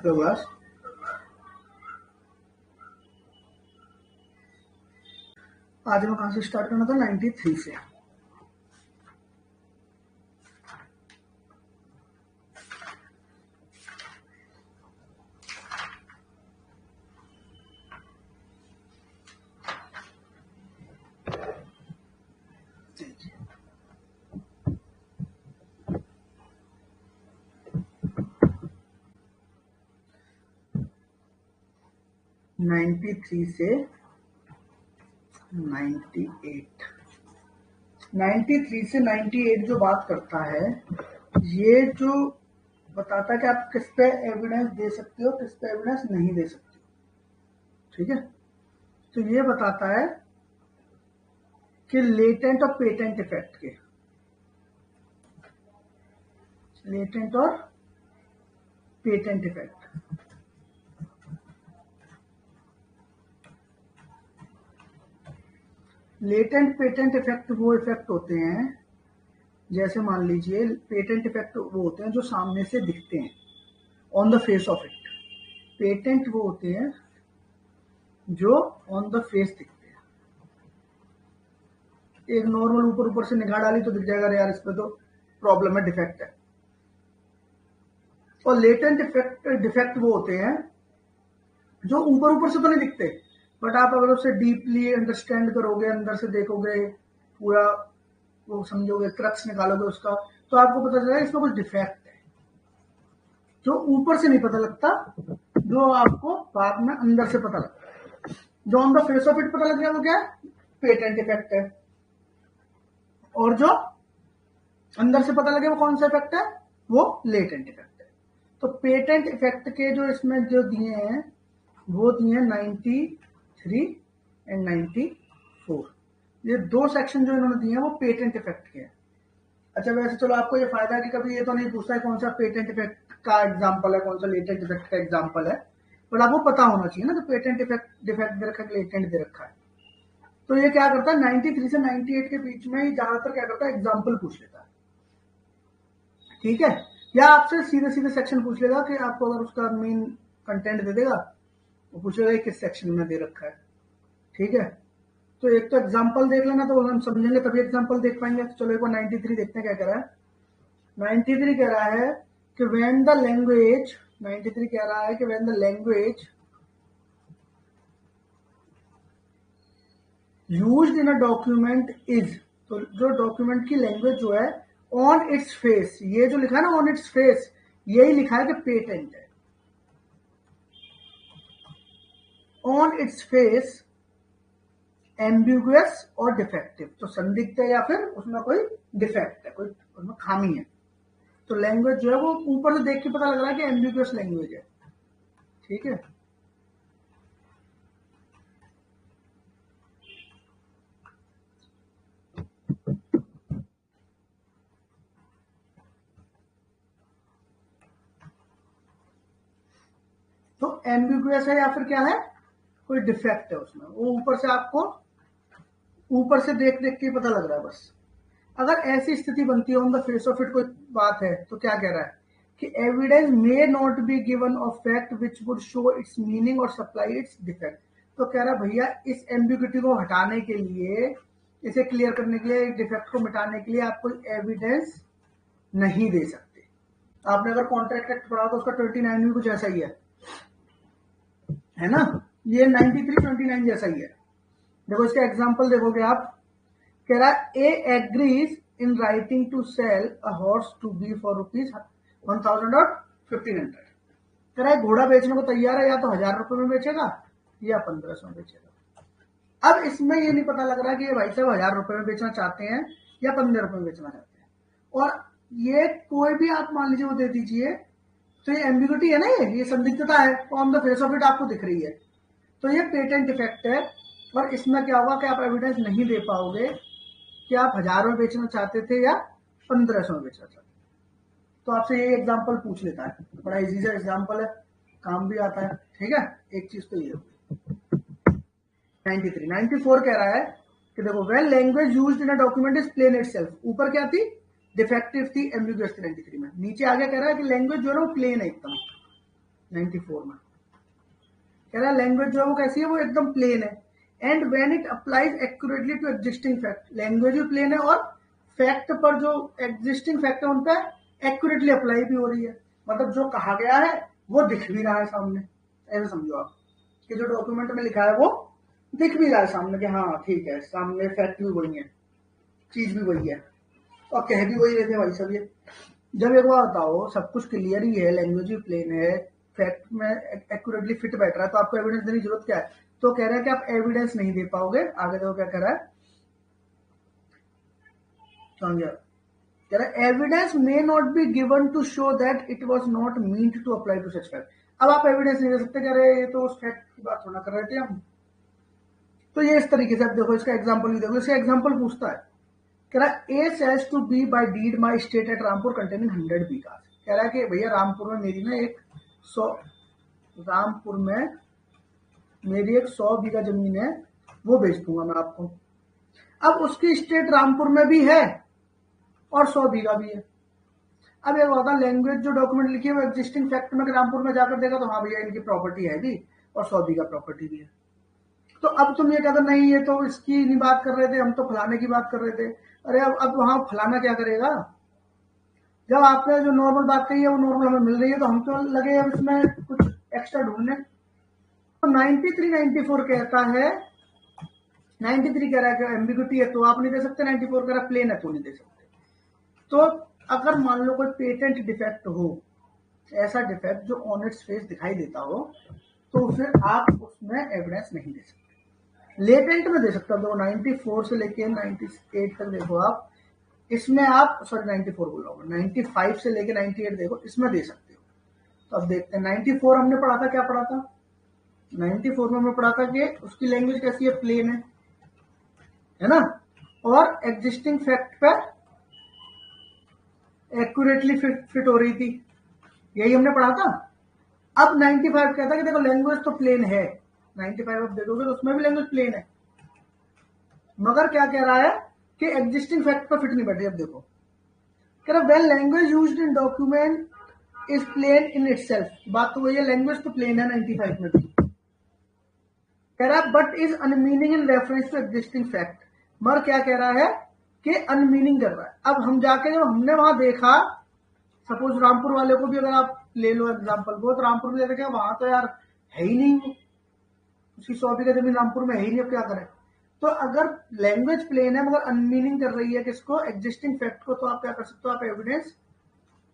सकते हो बस। आज में कहां से स्टार्ट करना था? 93 से। नाइन्टी थ्री से 98, 93 से 98 जो बात करता है, ये जो बताता है कि आप किस पे एविडेंस दे सकते हो, किस पे एविडेंस नहीं दे सकते। ठीक है, तो ये बताता है कि लेटेंट और पेटेंट इफेक्ट के, लेटेंट और patent effect. Latent patent effect वो इफेक्ट होते हैं, जैसे मान लीजिए पेटेंट इफेक्ट वो होते हैं जो सामने से दिखते हैं, on the face of it. Patent वो होते हैं जो ऑन द फेस दिखते हैं। एक नॉर्मल ऊपर ऊपर से निगाह डाली तो दिख जाएगा यार इस पे तो प्रॉब्लम है, डिफेक्ट है। और लेटेंट डिफेक्ट वो होते हैं जो ऊपर ऊपर से तो नहीं दिखते, बट आप अगर उसे डीपली अंडरस्टैंड करोगे, अंदर से देखोगे, पूरा वो समझोगे, क्रक्स निकालोगे उसका, तो आपको पता चलेगा इसमें कुछ डिफेक्ट है जो ऊपर से नहीं पता लगता, जो आपको बाद में अंदर से पता लगता है। जो on the face of it पता लग गया वो क्या है? पेटेंट इफेक्ट है। और जो अंदर से पता लगे वो कौन सा इफेक्ट है? वो लेटेंट इफेक्ट है। तो पेटेंट इफेक्ट के जो इसमें जो दिए हैं वो दिए 93 एंड 94। ये दो सेक्शन जो इन्होंने दिए हैं वो पेटेंट इफेक्ट के हैं। अच्छा, वैसे चलो आपको ये फायदा है कि कभी ये तो नहीं पूछता है कौन सा पेटेंट इफेक्ट का एग्जांपल है, कौन सा लेटेंट इफेक्ट का एग्जांपल है, बट आपको पता होना चाहिए ना कि पेटेंट इफेक्ट डिफेक्ट दे रखा है, लेटेंट दे रखा है। तो ये क्या करता है, 93 से 98 के बीच में ही ज्यादातर क्या करता है, एग्जाम्पल पूछ लेता है। ठीक है, या आपसे सीधे सीधे सेक्शन पूछ लेगा कि आपको अगर उसका मेन कंटेंट दे देगा, वो पूछेगा किस सेक्शन में दे रखा है। ठीक है, तो एक तो एग्जाम्पल देख लेना, तो हम समझेंगे तभी एग्जाम्पल देख पाएंगे। तो चलो एक बार 93 देखते हैं क्या कह रहा है। 93 कह रहा है कि व्हेन द लैंग्वेज, 93 कह रहा है कि when the language used in a document is, तो जो डॉक्यूमेंट की लैंग्वेज जो है ऑन इट्स फेस, ये जो लिखा है ना ऑन इट्स फेस, यही लिखा है कि पेटेंट है। ऑन इट्स फेस एम्बिगुअस और डिफेक्टिव, तो संदिग्ध है या फिर उसमें कोई डिफेक्ट है, कोई उसमें खामी है। तो लैंग्वेज जो है वो ऊपर से देख के पता लग रहा है कि एम्बिगुअस लैंग्वेज है। ठीक है, तो एम्बिगुअस है या फिर क्या है, कोई डिफेक्ट है उसमें, वो ऊपर से आपको ऊपर से देख देख के पता लग रहा है बस। अगर ऐसी स्थिति बनती है on the face of it कोई बात है, तो क्या कह रहा है कि evidence may not be given of fact which would show it's meaning और सप्लाई इट्स डिफेक्ट। तो कह रहा है भैया इस एम्बिग्यूटी को हटाने के लिए, इसे क्लियर करने के लिए, डिफेक्ट को मिटाने के लिए आप कोई एविडेंस नहीं दे सकते। आपने अगर कॉन्ट्रैक्ट एक्ट पढ़ा तो उसका 29 भी कुछ ऐसा ही है ना, ये 93 29 जैसा ही है। देखो इसका एग्जाम्पल देखोगे आप, कह रहा है A agrees in writing to sell a horse to be for ₹1000 और 1500। कह रहा है घोड़ा बेचने को तैयार है, या तो 1000 रुपए में बेचेगा या 1500 में बेचेगा। अब इसमें ये नहीं पता लग रहा कि ये भाई साहब 1000 रुपए में बेचना चाहते हैं या 15 रुपए में बेचना चाहते हैं। और ये कोई भी आप मान लीजिए वो दे दीजिए, तो ये एम्बिग्यूटी है ना, ये संदिग्धता है, on the face of it आपको दिख रही है, तो ये पेटेंट इफेक्ट है। और इसमें क्या होगा कि आप एविडेंस नहीं दे पाओगे कि आप 1000 में बेचना चाहते थे या 1500 में बेचना चाहते थे। तो आपसे ये एग्जांपल पूछ लेता है, बड़ा इजी सा एग्जांपल है, काम भी आता है। ठीक है, एक चीज तो ये होगी। 93 94 कह रहा है कि देखो when language used in a document is plain itself, ऊपर क्या थी, डिफेक्टिव थी, एम्बिगुअस थी 93 में। नीचे आगे कह रहा है कि लैंग्वेज जो है वो प्लेन है एकदम, 94 में कह रहा है लैंग्वेज जो है वो कैसी है, वो एकदम प्लेन है। And when it applies accurately to existing fact, language भी प्लेन है और फैक्ट पर जो एग्जिस्टिंग फैक्ट है उन पर एक्यूरेटली अप्लाई भी हो रही है, मतलब जो कहा गया है वो दिख भी रहा है सामने। ऐसे समझो आप कि जो डॉक्यूमेंट में लिखा है वो दिख भी रहा है सामने कि हाँ ठीक है, सामने फैक्ट भी वही है, चीज भी वही है और कह भी वही रहे थे भाई सब। ये जब एक बार बताओ सब कुछ क्लियर ही है, लैंग्वेज भी प्लेन है, फैक्ट में एक्यूरेटली फिट बैठ रहा है, तो आपको एविडेंस देने की जरूरत क्या है? तो कह रहा है कि आप एविडेंस नहीं दे पाओगे। आगे देखो क्या कह रहा है, कह रहा है evidence may not be given to show that it was not meant to apply to such fact. अब आप एविडेंस नहीं दे सकते, कह रहे ये तो उस फैक्ट की बात होना कर रहे थे हम। तो ये इस तरीके से आप देखो, इसका एग्जाम्पल भी देखो, इसका एग्जाम्पल पूछता है, कह रहा है A says to be by deed my estate at Rampur containing 100 bigha. कह रहा है कि भैया रामपुर में मेरी ना एक 100 बीघा जमीन है, वो बेच दूंगा मैं आपको। अब उसकी स्टेट रामपुर में भी है और 100 बीघा भी है। अब ये होता लैंग्वेज जो डॉक्यूमेंट लिखी है वो एग्जिस्टिंग फैक्ट में रामपुर में जाकर देखा तो हाँ भैया इनकी प्रॉपर्टी है भी और 100 बीघा प्रॉपर्टी भी है। तो अब तुम ये कहते नहीं ये तो इसकी नहीं बात कर रहे थे, हम तो फलाने की बात कर रहे थे। अरे अब वहां फलाना क्या करेगा? जब आपने जो नॉर्मल बात कही है वो नॉर्मल हमें मिल रही है तो हम तो लगे अब इसमें कुछ एक्स्ट्रा ढूंढने। तो 93 94 कहता है, 93 कह रहा है कि एम्बिग्यूटी है तो आप नहीं दे सकते, 94 कह रहा है प्लेन है तो नहीं दे सकते। तो अगर मान लो कोई पेटेंट डिफेक्ट हो, ऐसा डिफेक्ट जो ऑन इट्स फेस दिखाई देता हो, तो फिर आप उसमें एविडेंस नहीं दे सकते। लेटेंट में दे सकते हो, देखो 94 से लेके 98 तक देखो आप, इसमें आप 94 बोल रहा हूँ, 95 से लेके 98 देखो, इसमें दे सकते हो। तो अब देखते हैं 94 हमने पढ़ा था, क्या पढ़ा था? 94 में हमने पढ़ा था कि उसकी लैंग्वेज कैसी है, प्लेन है ना, और एग्जिस्टिंग फैक्ट पर एक्यूरेटली फिट हो रही थी, यही हमने पढ़ा था। अब 95 कहता है कि देखो लैंग्वेज तो प्लेन है, 95 आप देखोगे तो उसमें भी लैंग्वेज प्लेन है, मगर क्या कह रहा है कि एग्जिस्टिंग फैक्ट पर फिट नहीं बैठे। अब देखो कह रहा well language used in document is plain in itself, बात तो वही है, लैंग्वेज तो प्लेन है 95 में भी। कह रहा but is unmeaning in reference to existing fact, मगर क्या कह रहा है कि अनमीनिंग कर रहा है। अब हम जाके जब हमने वहां देखा, सपोज रामपुर वाले को भी अगर आप ले लो एग्जाम्पल को, तो रामपुर में देखा वहां तो यार है ही नहीं, उसकी 100 बीघा जमीन रामपुर में है ही नहीं, अब क्या करें? तो अगर लैंग्वेज प्लेन है मगर अनमीनिंग कर रही है किसको, एग्जिस्टिंग फैक्ट को, तो आप क्या कर सकते हो, आप एविडेंस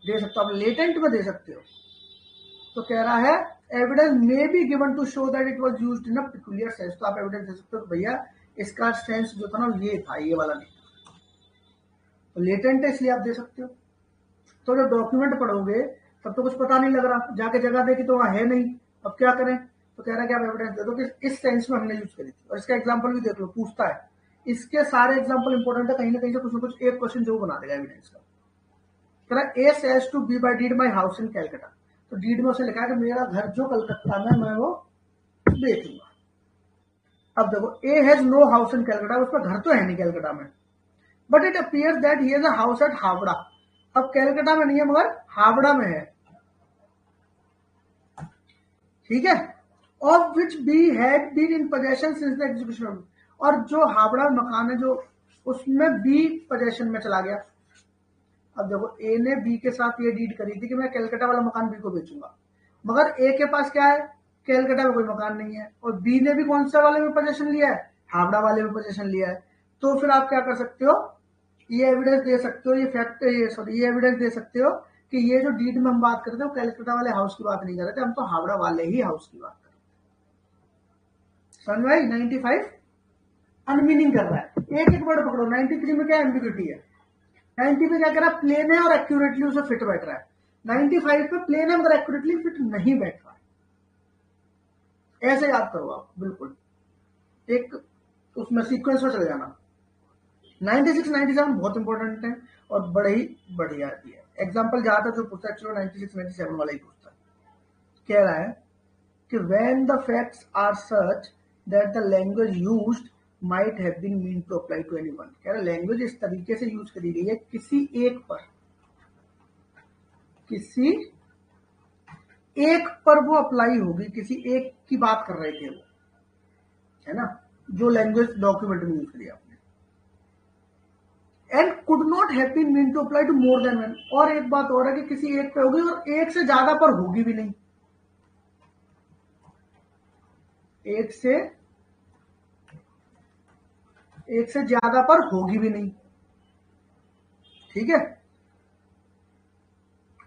दे सकते हो, आप लेटेंट में दे सकते हो। तो कह रहा है evidence may be given to show that it was used in a peculiar sense, तो आप एविडेंस दे सकते हो भैया इसका सेंस जो था ना ये था, ये वाला नहीं, तो लेटेंट है इसलिए आप दे सकते हो। तो जब डॉक्यूमेंट पढ़ोगे तब तो कुछ पता नहीं लग रहा, जाके जगह देखी तो वहां है नहीं, अब क्या करें? तो कह रहा है कि आप एविडेंस दे दो कि इस सेंस में हमने यूज करी थी। और इसका एग्जांपल भी देख लो, पूछता है, इसके सारे एग्जांपल इंपॉर्टेंट है, कहीं ना कहीं से कुछ ना कुछ एक क्वेश्चन जरूर बना देगा एविडेंस का। कह रहा है A says to be by deed my house in Calcutta, तो डीड में उसे लिखा है कि मेरा घर जो कलकत्ता में, मैं वो बेच लूंगा। अब देखो A has no house in Calcutta, उसका घर तो है नहीं कैलकाटा में, but it appears that he has a house at Howrah. अब कैलकाटा में नहीं है मगर हावड़ा में है, ठीक है, of which B had been in possession since the execution, और जो हावड़ा मकान है जो उसमें बी पोजेशन में चला गया। अब देखो ए ने बी के साथ ये डीड करी थी कि मैं कैलकाटा वाला मकान बी को बेचूंगा, मगर ए के पास क्या है, कैलकाटा में कोई मकान नहीं है, और बी ने भी कौन सा वाले में पोजेशन लिया है, हावड़ा वाले में पोजेशन लिया है। तो फिर आप क्या कर सकते हो, ये एविडेंस दे सकते हो, ये फैक्ट ये एविडेंस दे सकते हो कि ये जो डीड में हम बात करते हैं कैलकाटा वाले हाउस की बात नहीं कर रहे थे, हम तो हावड़ा वाले ही हाउस की बात कर रहे थे। समझ भाई 95 अनमीनिंग कर रहा है। एक एक वर्ड पकड़ो, 93 में क्या एम्बिग्यूटी है, 90 पे क्या कर रहा है, प्लेन है और एक्यूरेटली उसे फिट बैठ रहा है, 95 पे प्लेन है मगर एक्यूरेटली फिट नहीं बैठ रहा है। ऐसे याद करो आप, बिल्कुल एक उसमें सीक्वेंस में चले जाना। 96 97 बहुत इंपॉर्टेंट है और बड़े ही बढ़िया भी है। एग्जाम्पल जहां तक जो पूछता है, चलो 96 97 वाला ही पूछता है। कह रहा है कि when the facts are such that the language used might have been meant to apply to anyone, कह रहा लैंग्वेज इस तरीके से यूज करी गई है किसी एक पर, किसी एक पर वो अप्लाई होगी, किसी एक की बात कर रहे थे वो, है ना, जो लैंग्वेज डॉक्यूमेंट में यूज करी आपने। And could not have been mean to apply to more than one, और एक बात और है कि किसी एक पे होगी और एक से ज्यादा पर होगी भी नहीं, एक से ज्यादा पर होगी भी नहीं, ठीक है।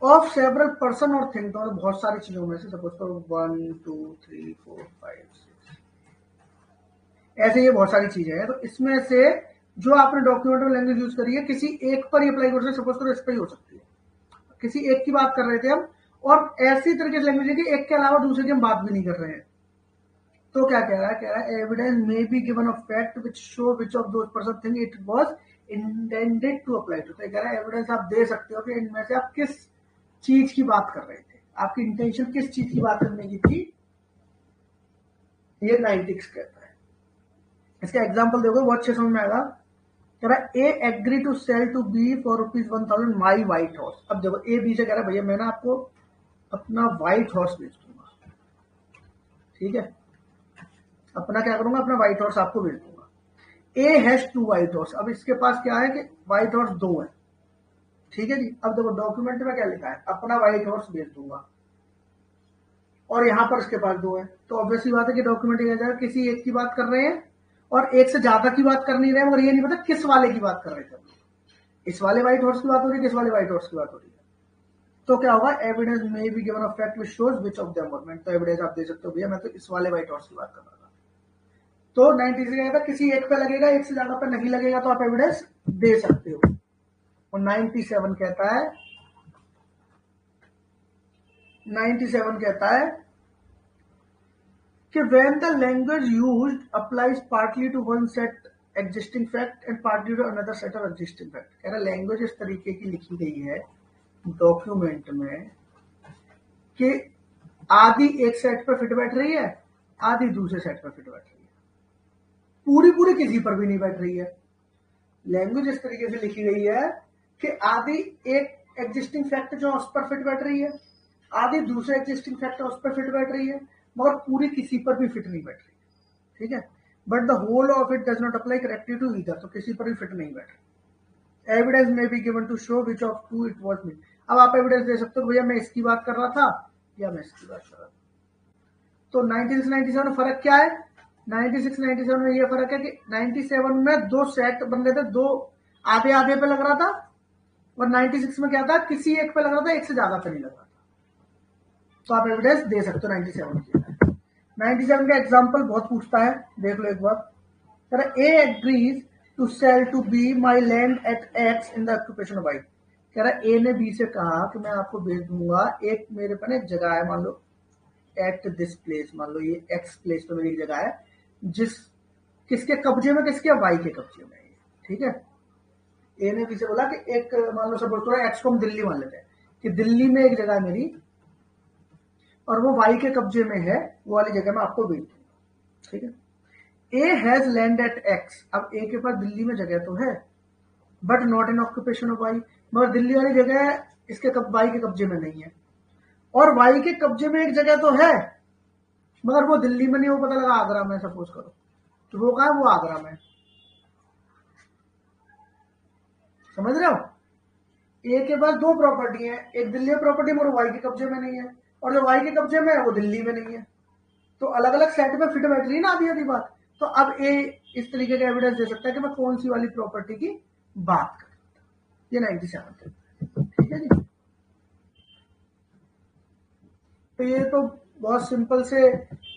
ऑफ सेवरल पर्सन और थिंग, तो बहुत सारी चीजों में से, सपोज तो 1 2 3 4 5 6 ऐसे ये बहुत सारी चीजें हैं, तो इसमें से जो आपने डॉक्यूमेंट में लैंग्वेज यूज करी है किसी एक पर ही अप्लाई कर सकते, सपोज तो इस पर ही हो सकती है, किसी एक की बात कर रहे थे हम, और ऐसी तरीके से लैंग्वेज है कि एक के अलावा दूसरे की हम बात भी नहीं कर रहे हैं। तो क्या कह रहा है evidence may be given of fact which show which of those person thing it was intended to apply to. तो कह रहा है एविडेंस आप दे सकते हो कि इनमें से आप किस चीज की बात कर रहे थे, आपकी इंटेंशन किस चीज की बात करने की थी, ये 96 कहता है। इसका एग्जांपल देखो, बहुत अच्छे समझ में आएगा। कह रहा है A agree to sell to be for ₹1000 my white horse. अब देखो ए बी से कह रहा है भैया मैं ना आपको अपना व्हाइट हॉर्स बेच दूंगा, ठीक है, अपना क्या करूंगा, अपना व्हाइट हॉर्स आपको बेच दूंगा। ए हैज 2 व्हाइट हॉर्स, अब इसके पास क्या है कि व्हाइट हॉर्स 2 है, ठीक है जी। अब देखो डॉक्यूमेंट में क्या लिखा है, अपना व्हाइट हॉर्स बेच दूंगा, और यहां पर इसके पास 2 है, तो ऑब्वियसली बात है कि डॉक्यूमेंट ये जाएगा किसी एक की बात कर रहे हैं और एक से ज्यादा की बात कर नहीं रहे हैं, मगर ये नहीं पता किस वाले की बात कर रहे थे, इस वाले व्हाइट हॉर्स की बात हो रही है, किस वाले व्हाइट हॉर्स की बात हो रही है। तो क्या होगा, evidence may be given of fact which shows which of them were meant. तो एविडेंस आप दे सकते हो भैया मैं तो इस वाले व्हाइट हॉर्स की बात कर रहा था। तो 90 से कहता किसी एक पे लगेगा, एक से ज्यादा पे नहीं लगेगा, तो आप एविडेंस दे सकते हो। और 97 कहता है, 97 कहता है कि when the language used applies partly to one set existing fact and partly to another set of existing fact। कह रहा लैंग्वेज इस तरीके की लिखी गई है डॉक्यूमेंट में कि आधी एक सेट पर फिट बैठ रही है, आधी दूसरे सेट पर फिट बैठ रही है, पूरी पूरी किसी पर भी नहीं बैठ रही है। लैंग्वेज इस तरीके से लिखी गई है कि आधी एक एग्जिस्टिंग फैक्ट जो उस पर फिट बैठ रही है, आधी दूसरे एग्जिस्टिंग फैक्ट उस पर फिट बैठ रही है, मगर पूरी किसी पर भी फिट नहीं बैठ रही, ठीक है। But the whole of it does not apply correctly to either, तो किसी पर भी फिट नहीं बैठ रही। Evidence may be given to show which of two it was me. अब आप एविडेंस दे सकते हो भैया मैं इसकी बात कर रहा था या मैं इसकी बात कर रहा था। तो 96 97 में फर्क क्या है, 96 97 में ये फर्क है कि 97 में 2 सेट बन रहे थे, 2 आधे आधे पे लग रहा था, और 96 में क्या था, किसी एक पे लग रहा था, एक से ज्यादा पे नहीं लग रहा था। तो आप एविडेंस दे सकते हो 97 की। 97 का एग्जांपल बहुत पूछता है, देख लो एक बार। A agrees to sell to B my land at X in the occupation of Y. कह रहा है ए ने बी से कहा कि मैं आपको बेच दूंगा, एक मेरे पे एक जगह है, मान लो एट दिस प्लेस, मान लो ये एक्स प्लेस पे मेरी एक जगह है, जिस किसके कब्जे में, किसके, वाई के कब्जे में, ठीक है। ए ने बी से बोला कि एक मान लो सपोज करो एक्स को हम दिल्ली मान लेते हैं कि दिल्ली में एक जगह मेरी और वो वाई के कब्जे में है, वो वाली जगह मैं आपको बेच दूंगा, ठीक है। A has land at X, अब ए के पास दिल्ली में जगह तो है but not in occupation of Y, मगर दिल्ली वाली जगह इसके वाई के कब्जे में नहीं है, और वाई के कब्जे में एक जगह तो है मगर वो दिल्ली में नहीं, वो पता लगा आगरा में, सपोज करो, तो वो कहा है, वो आगरा में, समझ रहे हो। ए के पास 2 प्रॉपर्टी है, एक दिल्ली में प्रॉपर्टी मगर वाई के कब्जे में नहीं है, और जो वाई के कब्जे में है वो दिल्ली में नहीं है, तो अलग अलग सेट में फिट बैठ रही है ना आधी आधी बात। तो अब ए इस तरीके का एविडेंस दे सकता है कि मैं कौन सी वाली प्रॉपर्टी की बात कर रहा था। ये 97, ठीक है जी। तो ये तो बहुत सिंपल से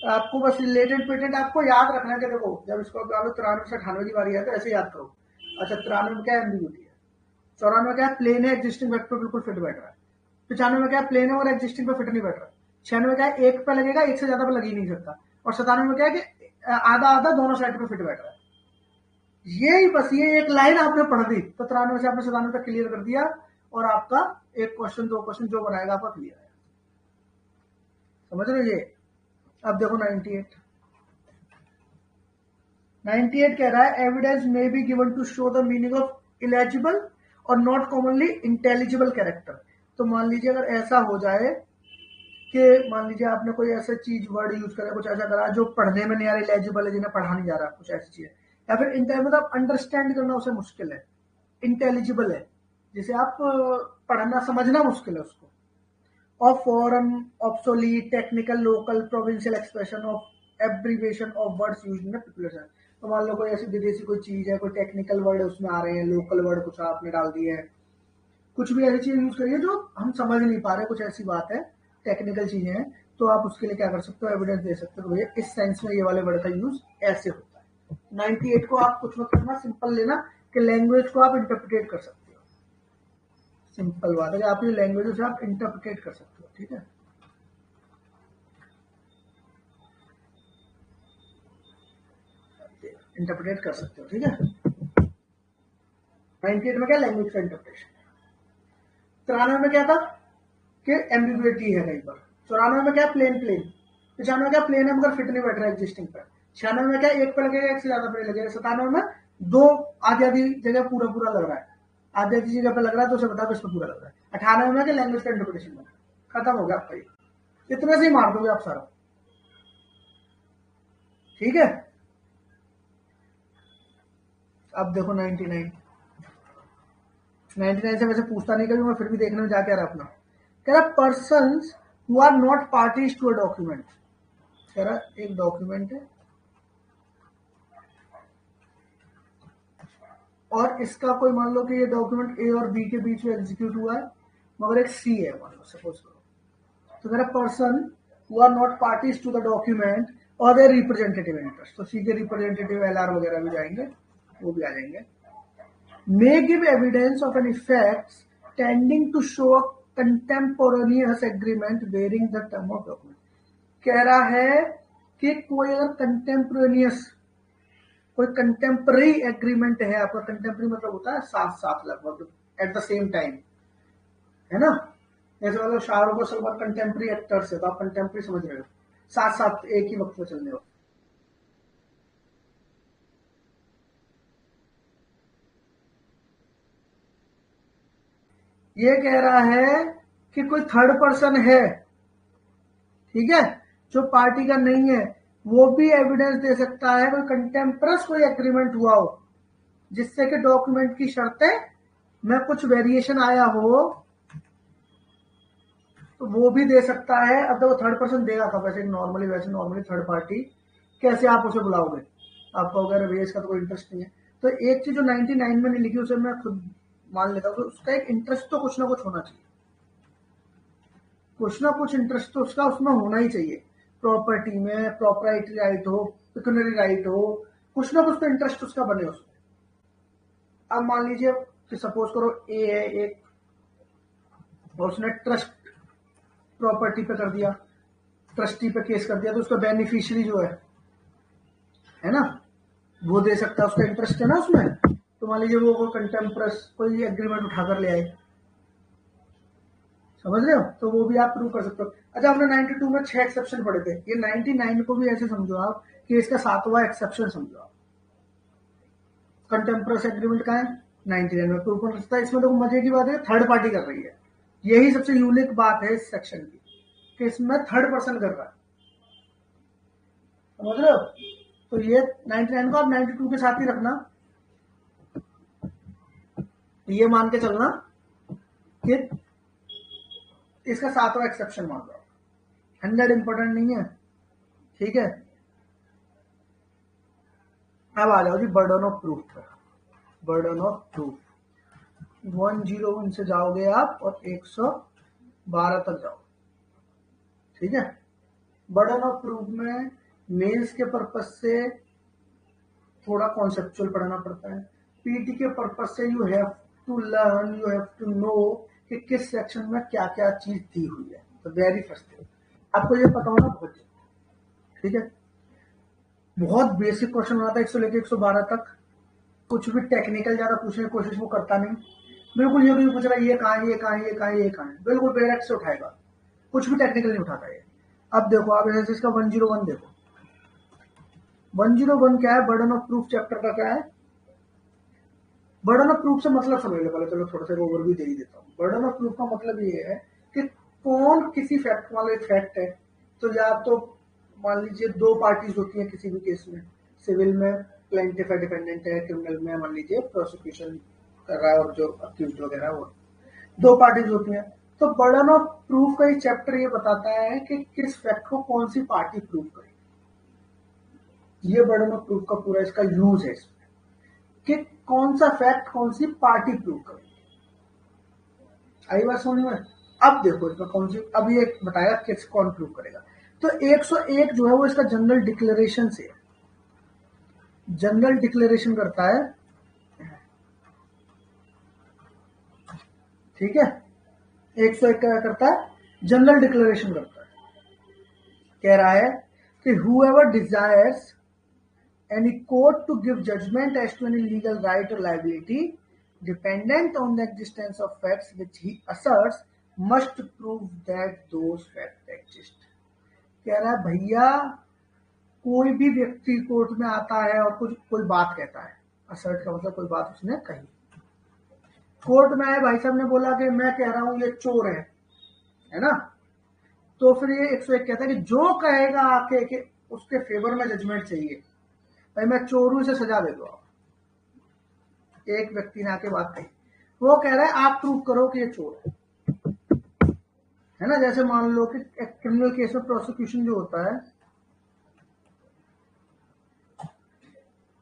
आपको बस रिलेटेड पेटेंट आपको याद रखना है कि देखो जब इसको 93 से 98 की बारी है तो ऐसे याद करो। अच्छा 93 में क्या एम्बिग्यूटी है, 94 में क्या प्लेन है, एग्जिस्टिंग फैक्ट पे बिल्कुल फिट बैठ रहा है, 95 में क्या प्लेन है और एग्जिस्टिंग पे फिट नहीं बैठ रहा, 96 में क्या है एक पे लगेगा, एक से ज्यादा पे लग ही नहीं सकता, और 97 में क्या है कि आधा आधा दोनों साइड पे फिट बैठ रहा है। यही बस ये एक लाइन आपने पढ़ दी तो 93 से आपने 97 तक क्लियर कर दिया, और आपका एक क्वेश्चन 2 क्वेश्चन जो बनाएगा आपका क्लियर है, समझ रहे हो ये। अब देखो 98 कह रहा है evidence may be given to show the meaning of illegible और नॉट कॉमनली इंटेलिजिबल कैरेक्टर। तो मान लीजिए अगर ऐसा हो जाए कि मान लीजिए आपने कोई ऐसा चीज वर्ड यूज करा, कुछ ऐसा करा जो पढ़ने में नहीं आ रहा, इलेजिबल है, जिन्हें पढ़ा नहीं जा रहा, कुछ ऐसी चीज है। या फिर मतलब अंडरस्टैंड करना उसे मुश्किल है, इंटेलिजिबल है, जिसे आप पढ़ना समझना मुश्किल है उसको। Of foreign, obsolete, technical, local, provincial expression of abbreviation of words used in preparation. तो मान लो कोई ऐसी विदेशी कोई चीज है, कोई टेक्निकल वर्ड उसमें आ रहे हैं, लोकल वर्ड कुछ आपने डाल दिए है, कुछ भी ऐसी चीज यूज करिए जो हम समझ नहीं पा रहे, कुछ ऐसी बात है, टेक्निकल चीजें हैं, तो आप उसके लिए क्या कर सकते हो, एविडेंस दे सकते हो भैया इस सेंस में ये वाले वर्ड का यूज ऐसे होता है। 98 को आप कुछ मत करना, सिंपल लेना कि लैंग्वेज को आप इंटरप्रिटेट कर सकते हो। सिंपल बात है कि आप ये लैंग्वेज से आप इंटरप्रिटेट कर सकते हो, ठीक है। इंटरप्रिटेट कर सकते हो, ठीक है। 98 में क्या, लैंग्वेज का इंटरप्रिटेशन। 93 में क्या था कि एम्बिग्युइटी है कहीं पर। 94 में क्या, प्लेन प्लेन। 95 में क्या, प्लेन है मगर फिट नहीं बैठ रहा एग्जिस्टिंग पर। 96 में क्या, एक पे लगेगा, एक से ज्यादा पे लगेगा। 97 में दो आधी आधी जगह पूरा पूरा लग रहा है, आधी आधी जगह पे लग रहा है, तो उसे बता दो इस पे पूरा लग रहा है। 98 में क्या, लैंग्वेज का इंटरप्रिटेशन बना, खत्म हो गया आपका ये। इतने से ही मार दोगे आप सारा, ठीक है। अब देखो 99 से वैसे पूछता नहीं कभी, मैं फिर भी देखने में जा क्या रहा अपना। कह रहा person who are not parties to a document. कह रहा एक डॉक्यूमेंट है और इसका कोई मान लो कि ये डॉक्यूमेंट ए और बी के बीच में एग्जीक्यूट हुआ है, मगर एक सी है मान लो, सपोज करो। तो कह रहा person who are not parties to the document और देयर रिप्रेजेंटेटिव इंटरेस्ट। तो सी के रिप्रेजेंटेटिव एलआर वगैरह भी जाएंगे, वो भी आ जाएंगे। may give evidence of an effect tending to show a contemporaneous agreement bearing the term of document। कह रहा है कि कोई अगर कंटेम्पोरेनियस, कोई कंटेम्पररी एग्रीमेंट है आपका, कंटेम्पररी मतलब होता है साथ साथ लगभग, एट द सेम टाइम, है ना। जैसे मतलब शाहरुख और सलमान कंटेम्पररी एक्टर्स है, तो आप कंटेम्पररी समझ रहे हो, साथ साथ एक ही वक्त में चलने हो। ये कह रहा है कि कोई थर्ड पर्सन है, ठीक है, जो पार्टी का नहीं है, वो भी एविडेंस दे सकता है, कोई कंटेम्परस कोई एग्रीमेंट हुआ हो जिससे कि डॉक्यूमेंट की शर्तें में कुछ वेरिएशन आया हो, तो वो भी दे सकता है। अब तो वो थर्ड पर्सन देगा कब, वैसे नॉर्मली थर्ड पार्टी कैसे आप उसे बुलाओगे, आपको अगर भैया इसका तो कोई इंटरेस्ट नहीं है। तो एक चीज जो 99 में नहीं लिखी उसे मैं खुद मान लेता हूँ, तो उसका एक इंटरेस्ट तो कुछ ना कुछ होना चाहिए, कुछ ना कुछ इंटरेस्ट तो उसका उसमें होना ही चाहिए। प्रॉपर्टी में प्रॉपर्टी राइट हो, पिक्यूनरी राइट हो, कुछ ना कुछ तो इंटरेस्ट उसका बने उसमें। अब मान लीजिए कि सपोज करो ए है एक, और उसने ट्रस्ट प्रॉपर्टी पे कर दिया, ट्रस्टी पे केस कर दिया, तो उसका बेनिफिशियरी जो है ना, वो दे सकता है, उसका इंटरेस्ट है ना उसमें। तो मान लीजिए वो कंटेम्परस कोई एग्रीमेंट उठाकर ले आए, समझ रहे हो, तो वो भी आप प्रूव कर सकते हो। अच्छा, हमने 92 में 6 एक्सेप्शन पढ़े थे, ये 99 को भी ऐसे समझो आप कि इसका 7वां एक्सेप्शन समझो आप। कंटेम्परस एग्रीमेंट का है 99 में प्रूव कर सकता है। इसमें तो मजे की बात है, थर्ड पार्टी कर रही है, यही सबसे यूनिक बात है इस सेक्शन की कि इसमें थर्ड पर्सन कर रहा है, समझ रहे हो। तो ये 99 को आप 92 के साथ ही रखना, ये मान के चलना कि इसका 7वां एक्सेप्शन मान लो, 100 इंपॉर्टेंट नहीं है, ठीक है। अब आ जाओ जी बर्डन ऑफ प्रूफ पर। बर्डन ऑफ प्रूफ 101 से जाओगे आप और 112 तक जाओ, ठीक है। बर्डन ऑफ प्रूफ में मेंस के पर्पज से थोड़ा कॉन्सेप्चुअल पढ़ना पड़ता है, पीटी के पर्पज से you have to learn, you have to know कि किस सेक्शन में क्या क्या चीज दी हुई है। तो वेरी फर्स्ट थिंग आपको ये पता होना बहुत, ठीक है। बहुत बेसिक क्वेश्चन आता है 100 लेके 112 तक, कुछ भी टेक्निकल ज्यादा पूछने की कोशिश वो करता नहीं, बिल्कुल ये भी पूछ रहा है ये कहाँ है, ये कहाँ है, ये कहाँ है, ये कहाँ है, बिल्कुल डायरेक्ट से उठाएगा, कुछ भी टेक्निकल नहीं उठाता ये। अब देखो आप जैसे इसका 101 देखो, 101 क्या है, बर्डन ऑफ प्रूफ चैप्टर का क्या है। बर्डन ऑफ प्रूफ से मतलब समझ लो पहले, चलो थोड़ा सा ओवरव्यू दे ही देता हूँ। बर्डन ऑफ प्रूफ का मतलब ये है कि कौन किसी फैक्ट, मान लो एक फैक्ट है, तो या तो मान लीजिए दो पार्टीज होती हैं किसी भी केस में, सिविल में प्लेंटिफ है, डिफेंडेंट है, क्रिमिनल में मान लीजिए प्रोसिक्यूशन कर रहा है और जो अक्यूज वगैरह, वो दो पार्टीज होती हैं। तो बर्डन ऑफ प्रूफ का ये चैप्टर ये बताता है कि किस फैक्ट को कौन सी पार्टी प्रूव करेगी। ये बर्डन ऑफ प्रूफ का पूरा इसका यूज है इसमें, कि कौन सा फैक्ट कौन सी पार्टी प्रूव करेगी। आई बात समझ में? अब देखो इसमें कौन सी, अब ये बताएगा किस कौन प्रूव करेगा। तो 101 जो है वो इसका जनरल डिक्लेरेशन से, जनरल डिक्लेरेशन करता है, ठीक है। 101 क्या करता है? जनरल डिक्लेरेशन करता है। कह रहा है कि whoever desires any court to give judgment as to any legal right or liability dependent on the existence of facts which he asserts must prove that those facts exist। कह रहा है भैया कोई भी व्यक्ति कोर्ट में आता है और कुछ कोई बात कहता है, असर्ट का मतलब कोई बात उसने कही, कोर्ट में आए, भाई साहब ने बोला कि मैं कह रहा हूं ये चोर है ना, तो फिर ये 101 कहता है कि जो कहेगा आके कि उसके फेवर में जजमेंट चाहिए, भाई मैं चोर हूं, इसे सजा दे दो आप। एक व्यक्ति ने आके बात कही, वो कह रहा है आप प्रूव करो कि ये चोर है ना। जैसे मान लो कि एक क्रिमिनल केस में प्रोसिक्यूशन जो होता है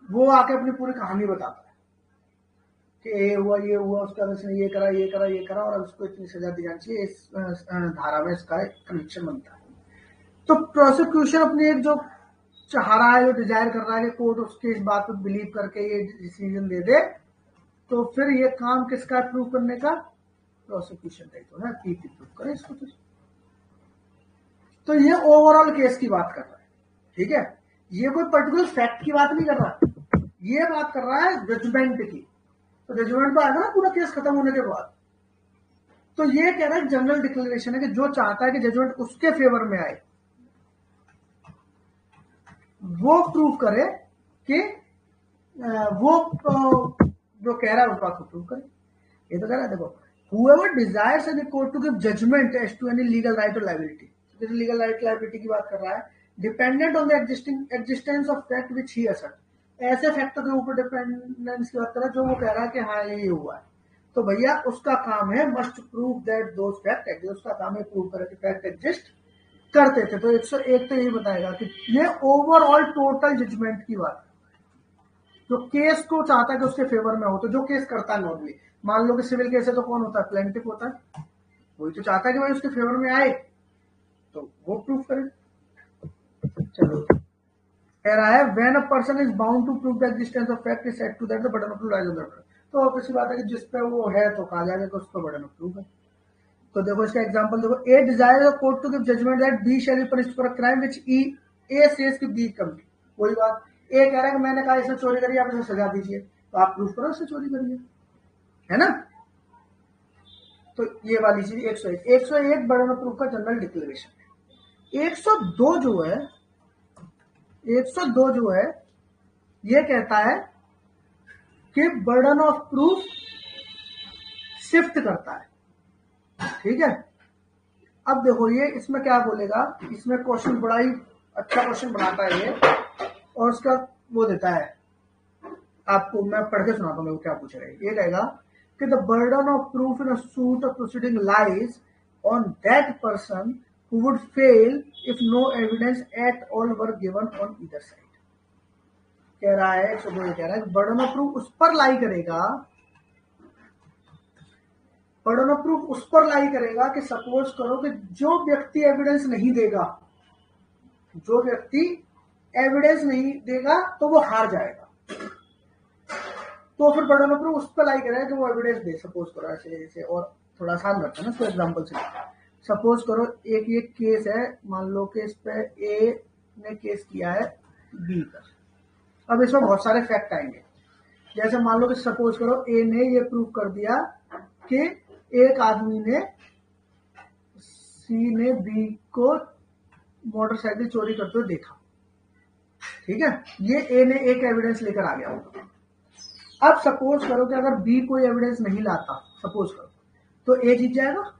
वो आके अपनी पूरी कहानी बताता है कि ये हुआ उसका इसने ये करा ये करा ये करा और अब उसको इतनी सजा दी जानी चाहिए, इस धारा में इसका एक कनेक्शन बनता है। तो प्रोसिक्यूशन अपनी एक जो चाह रहा है, जो डिजायर कर रहा है कि कोर्ट उसके इस बात पर बिलीव करके ये डिसीजन दे दे, तो फिर ये काम किसका प्रूव करने का? प्रोसिक्यूशन का ही तो है, पीपी प्रूव करे इसको। तो ये ओवरऑल केस की बात कर रहा है, ठीक है। ये कोई पर्टिकुलर फैक्ट की बात नहीं कर रहा, ये बात कर रहा है जजमेंट की। तो जजमेंट तो आएगा ना पूरा केस खत्म होने के बाद। तो ये कह रहा है जनरल डिक्लेरेशन है कि जो चाहता है कि जजमेंट उसके फेवर में आए वो प्रूव करे कि वो जो कह रहा है उस बात को प्रूव करे। ये तो कह रहा है देखो, whoever desires any court to give judgment as to any legal right or liability, तो लीगल राइट लाइबिलिटी की बात कर रहा है, dependent on the existence of fact which he assert, ऐसे फैक्ट के ऊपर डिपेंडेंस की बात कर रहा है जो वो कह रहा है कि हाँ ये हुआ है, तो भैया उसका काम है must prove that those fact exist, उसका काम है प्रूव करे कि फैक्ट एग्जिस्ट करते थे। तो 101 तो यही बताएगा कि ये ओवरऑल टोटल जजमेंट की बात है, जो केस को चाहता है कि उसके फेवर में हो। तो जो केस करता है नॉर्मली, मान लो कि सिविल केस है तो कौन होता है? प्लेंटिफ होता है, वही तो चाहता है कि भाई उसके फेवर में आए, तो वो प्रूव करे। चलो कह रहा है when a person is bound to prove the existence of fact is said to that the burden of proof lies on the other. तो ऑब्वियस बात है कि जिस पे वो है तो कहा जाएगा कि उसका बर्डन ऑफ प्रूफ है। तो देखो इसका एग्जांपल देखो, A desire the court to give judgement that B shall be punished for a crime which A says कि बी कमिट। वही बात, ए कह रहा है कि मैंने कहा इसने चोरी करी, आप इसे सजा दीजिए, तो आप प्रूफ करो इसने चोरी करी है ना। तो ये वाली चीज 101 बर्डन ऑफ प्रूफ का जनरल डिक्लेरेशन है। 102 जो है, 102 जो है ये कहता है कि बर्डन ऑफ प्रूफ शिफ्ट करता है, ठीक है। अब देखो ये इसमें क्या बोलेगा, इसमें क्वेश्चन बड़ा ही अच्छा क्वेश्चन बनाता है ये, और उसका वो देता है आपको, मैं पढ़ के सुनाता हूँ क्या पूछ रहे हैं। ये कहेगा कि the burden of proof in a suit of proceeding lies on that person who would fail if no evidence at all were given on either side। कह रहा है 102 कह रहा है बर्डन ऑफ प्रूफ उस पर लाई करेगा, बर्डन ऑफ प्रूफ उस पर लाई करेगा कि सपोज करो कि जो व्यक्ति एविडेंस नहीं देगा, जो व्यक्ति एविडेंस नहीं देगा तो वो हार जाएगा। तो फिर बर्डन ऑफ प्रूफ उस पर लाई करेगा कि वो एविडेंस दे। सपोज करो ऐसे और थोड़ा आसान करते हैं ना इसको एग्जाम्पल से। सपोज करो एक ये केस है, मान लो कि इस पे ए ने केस किया है बी का। अब इसमें बहुत सारे फैक्ट आएंगे, जैसे मान लो कि सपोज करो ए ने ये प्रूव कर दिया कि एक आदमी ने, सी ने बी को मोटरसाइकिल चोरी करते हुए देखा, ठीक है। ये ए ने एक एविडेंस लेकर आ गया। अब सपोज करो कि अगर बी कोई एविडेंस नहीं लाता, सपोज करो, तो ए जीत जाएगा,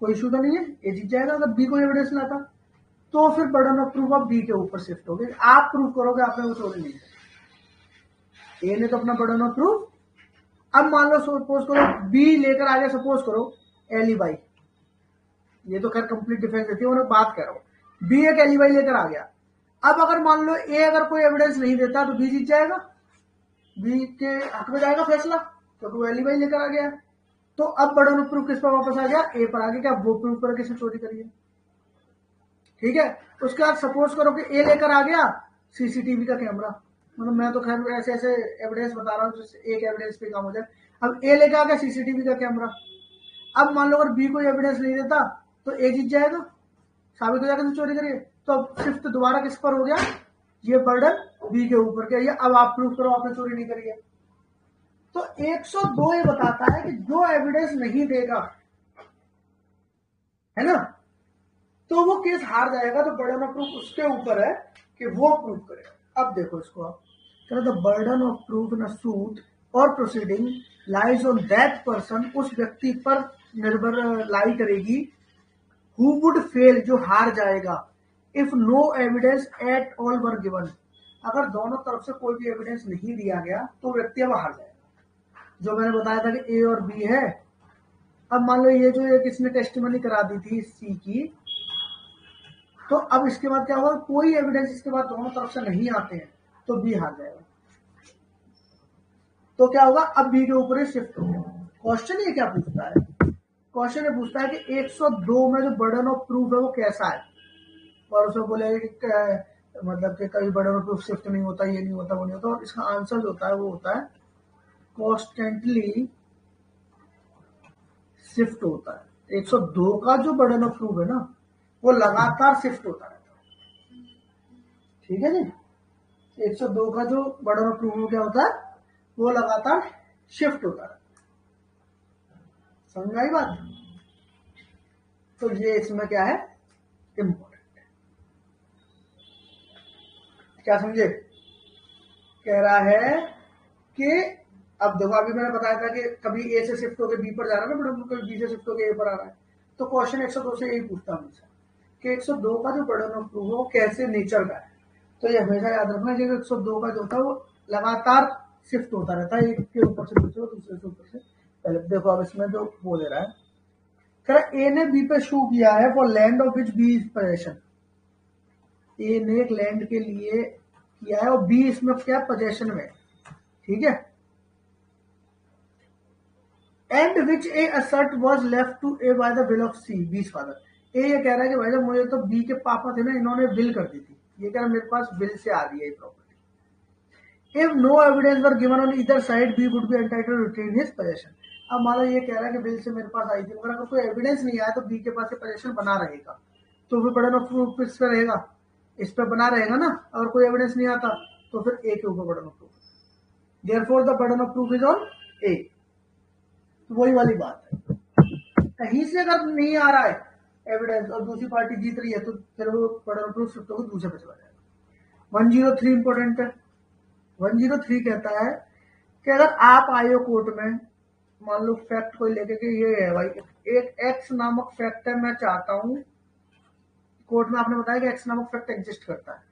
कोई इशू तो नहीं है, ए जीत जाएगा अगर बी कोई एविडेंस लाता। तो फिर burden of proof of B के ऊपर शिफ्ट हो गई, आप प्रूव करोगे आपने वो चोरी नहीं की, ए ने तो अपना बर्डन ऑफ प्रूफ। अब मान लो सपोज करो बी लेकर आ गया, सपोज करो एलिबाई, ये तो खैर कंप्लीट डिफेंस देती है, मैं बात कर रहा हूं बी एक एलिबाई लेकर आ गया। अब अगर मान लो ए अगर कोई एविडेंस नहीं देता तो बी जीत जाएगा, बी के हक में जाएगा फैसला, तो वो एलिबाई लेकर आ गया। तो अब बर्डन ऑफ प्रूफ किस पर वापस आ गया, ए पर आ गया, क्या वो प्रूफ कर किसने चोरी करी है। ठीक है, उसके बाद सपोज करो कि ए लेकर आ गया सीसीटीवी का कैमरा, मतलब मैं तो खैर ऐसे ऐसे एविडेंस बता रहा हूँ जिससे एक एविडेंस पे काम हो जाए। अब ए लेकर आ गया सीसीटीवी का कैमरा। अब मान लो अगर बी कोई एविडेंस नहीं देता तो ए जीत जाएगा, साबित हो जाएगा तो चोरी करिए। तो अब शिफ्ट दोबारा किस पर हो गया, ये बर्डन बी के ऊपर के, ये अब आप प्रूफ करो आपने चोरी नहीं करी है। तो 102 ये बताता है कि जो एविडेंस नहीं देगा, है ना, तो वो केस हार जाएगा। तो बर्डन ऑफ प्रूफ उसके ऊपर है कि वो प्रूफ करेगा। अब देखो इसको आप, the burden of proof in a suit or proceeding lies on that person, उस व्यक्ति पर निर्भर लाई करेगी, हु वुड फेल, जो हार जाएगा, if no evidence at all were given, अगर दोनों तरफ से कोई भी एविडेंस नहीं दिया गया तो व्यक्ति अब हार जाएगा। जो मैंने बताया था कि ए और बी है, अब मान लो ये जो एक इसने टेस्टिमनी करा दी थी सी की, तो अब इसके बाद क्या होगा, कोई एविडेंस इसके बाद दोनों तरफ से नहीं आते हैं तो बी हार जाएगा। तो क्या होगा, अब बी के ऊपर शिफ्ट हो गया। क्वेश्चन ये क्या पूछता है, क्वेश्चन ये पूछता है कि 102 में जो बर्डन ऑफ प्रूफ है वो कैसा है, और उसमें बोले कि मतलब कि कभी बर्डन ऑफ प्रूफ शिफ्ट नहीं होता, ये नहीं होता, वो नहीं होता, और इसका आंसर जो होता है वो होता है कॉन्स्टेंटली शिफ्ट होता है। 102 का जो बर्डन ऑफ प्रूफ है ना वो लगातार शिफ्ट होता रहता है। ठीक है जी, 102 का जो बर्डन ऑफ प्रूफ क्या होता है वो लगातार शिफ्ट होता रहता है। समझ आई बात। तो ये इसमें क्या है इंपॉर्टेंट, क्या समझे, कह रहा है कि अब देखो अभी मैंने बताया था कि कभी ए से शिफ्ट होकर बी पर जा रहा है ना, कभी बी से शिफ्ट होकर ए पर आ रहा है। तो क्वेश्चन 102 से यही पूछता हूँ कि 102 का जो बर्डन ऑफ प्रूफ हो कैसे नेचर का है। तो ये हमेशा याद रखना कि 102 का जो था वो लगातार शिफ्ट होता रहता है, एक के ऊपर से दूसरे, दूसरे से ऊपर से पहले। देखो अब इसमें जो वो दे रहा है, कह रहा ए ने बी पे शू किया है for land of which B is possession, A ने एक लैंड के लिए किया है और बी इसमें क्या पोजेशन में, ठीक है, and which A assert was left to A by the will of C, B's father. A ये कह रहा है कि भाई मुझे तो बी के पापा थे ना, इन्होंने विल कर दी थी, ये कह रहा मेरे पास विल से आ रही है ये property. If no evidence were given on either side B would be entitled to retain his possession. अब मान लो ये कह रहा है कि विल से मेरे पास आई थी, मगर अगर कोई एविडेंस नहीं आया तो बी के पास पोजेशन बना रहेगा, तो फिर बर्डन ऑफ प्रूफ इस पर रहेगा, इस पर बना रहेगा ना। अगर कोई एविडेंस नहीं आता तो फिर ए के ऊपर burden of proof, therefore the burden of proof is on A. वही वाली बात है, कहीं से अगर नहीं आ रहा है एविडेंस और दूसरी पार्टी जीत रही है तो फिर वो बर्डन ऑफ प्रूफ शिफ्ट होकर दूसरे पे चला जाएगा। 103 इंपॉर्टेंट है। 103 कहता है कि अगर आप आए हो कोर्ट में, मान लो फैक्ट कोई लेके कि ये है भाई एक एक्स नामक फैक्ट है, मैं चाहता हूं, कोर्ट में आपने बताया कि एक्स नामक फैक्ट एग्जिस्ट करता है,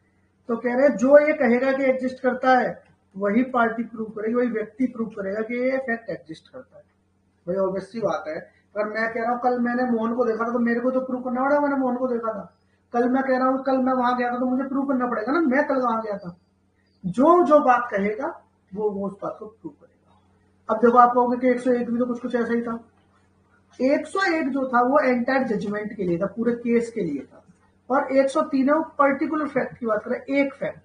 तो कह रहे हैं जो ये कहेगा कि एग्जिस्ट करता है वही पार्टी प्रूव करेगी, वही व्यक्ति प्रूव करेगा कि ये फैक्ट एग्जिस्ट करता है। भाई ऑब्वियस सी बात है, अगर मैं कह रहा हूँ कल मैंने मोहन को देखा था तो मेरे को तो प्रूव करना पड़ेगा मैंने मोहन को देखा था। कल मैं कह रहा हूँ कल मैं वहां गया था तो मुझे प्रूव करना पड़ेगा ना मैं कल वहां गया था। जो जो बात कहेगा वो उस बात को प्रूव करेगा। अब देखो आप कहोगे कि 101 भी तो कुछ कुछ ऐसा ही था। 101 जो था वो एंटायर जजमेंट के लिए था, पूरे केस के लिए था, और 103 है वो पर्टिकुलर फैक्ट की बात कर रहा है, एक फैक्ट,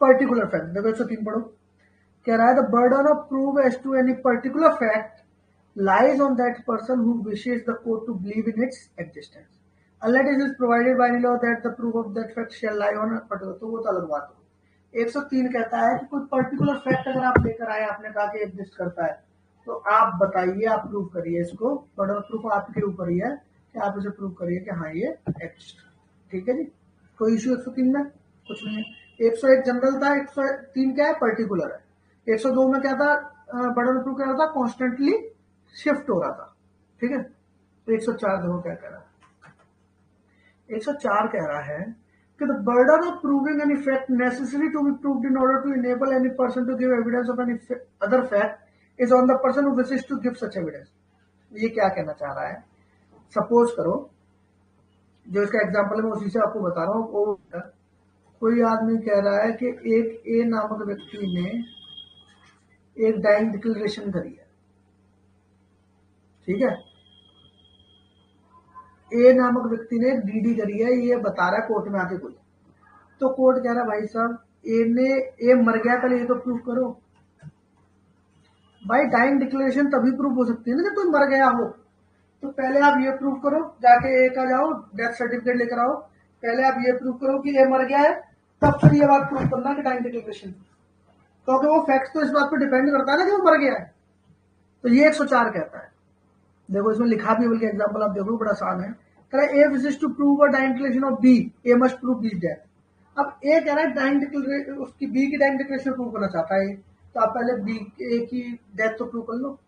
पर्टिकुलर फैक्ट। देखो 103 पढ़ो, कह रहा है the burden of proof as to any particular fact lies on that person who wishes the court to believe in its existence unless it is provided by any law that the proof of that fact shall lie on a particular। तो वो तो अलग बात हो। 103 कहता है कि कोई पर्टिकुलर फैक्ट अगर आप लेकर आए, आपने कहा कि एग्जिस्ट करता है, तो आप बताइए, आप प्रूव करिए इसको। बर्डन ऑफ प्रूफ आपके ऊपर ही है कि आप इसे प्रूव करिए कि हाँ ये एग्जिस्ट। ठीक है जी, कोई इश्यू 103 में कुछ नहीं है। 101 जनरल था, 103 क्या है पर्टिकुलर है। 102 में क्या था, बर्डन ऑफ प्रूफ क्या था, कॉन्स्टेंटली शिफ्ट हो रहा था, ठीक है। तो 104 देखो क्या कह रहा है, 104 कह रहा है कि the burden of proving an effect necessary to be proved in order to enable any person to give evidence of an other fact is on the person who wishes to give such evidence. ये क्या कहना चाह रहा है, suppose करो, जो इसका example है मैं उसी से आपको बता रहा हूँ, वो कोई आदमी कह रहा है कि एक ए नामक व्यक्ति ने एक डाइंग डिक्लेरेशन करी है, ठीक है। ए नामक व्यक्ति ने डीडी करी है, ये बता रहा है कोर्ट में आके कोई, तो कोर्ट कह रहा है भाई साहब ए मर गया, पहले ये तो प्रूफ करो। भाई डाइंग डिक्लेरेशन तभी प्रूफ हो सकती है ना जब कोई मर गया हो, तो पहले आप ये प्रूफ करो, जाके ए का जाओ डेथ सर्टिफिकेट लेकर आओ, पहले आप ये प्रूफ करो कि ए मर गया है, तब फिर ये बात प्रूफ करना कि डाइंग डिक्लेरेशन, क्योंकि वो फैक्ट तो इस बात पर डिपेंड करता है ना कि वो मर गया है। तो ये 104 कहता है, देखो इसमें लिखा भी, बल्कि एग्जांपल आप देखो बड़ा आसान है, कह रहा है A wishes to prove a dying declaration of B, A must prove B death. अब ए कह रहा है डाइंग डिक्लेरेशन, उसकी बी की डाइंग डिक्लेरेशन प्रूव करना चाहता है, तो आप पहले बी ए की डेथ तो प्रूव कर लो।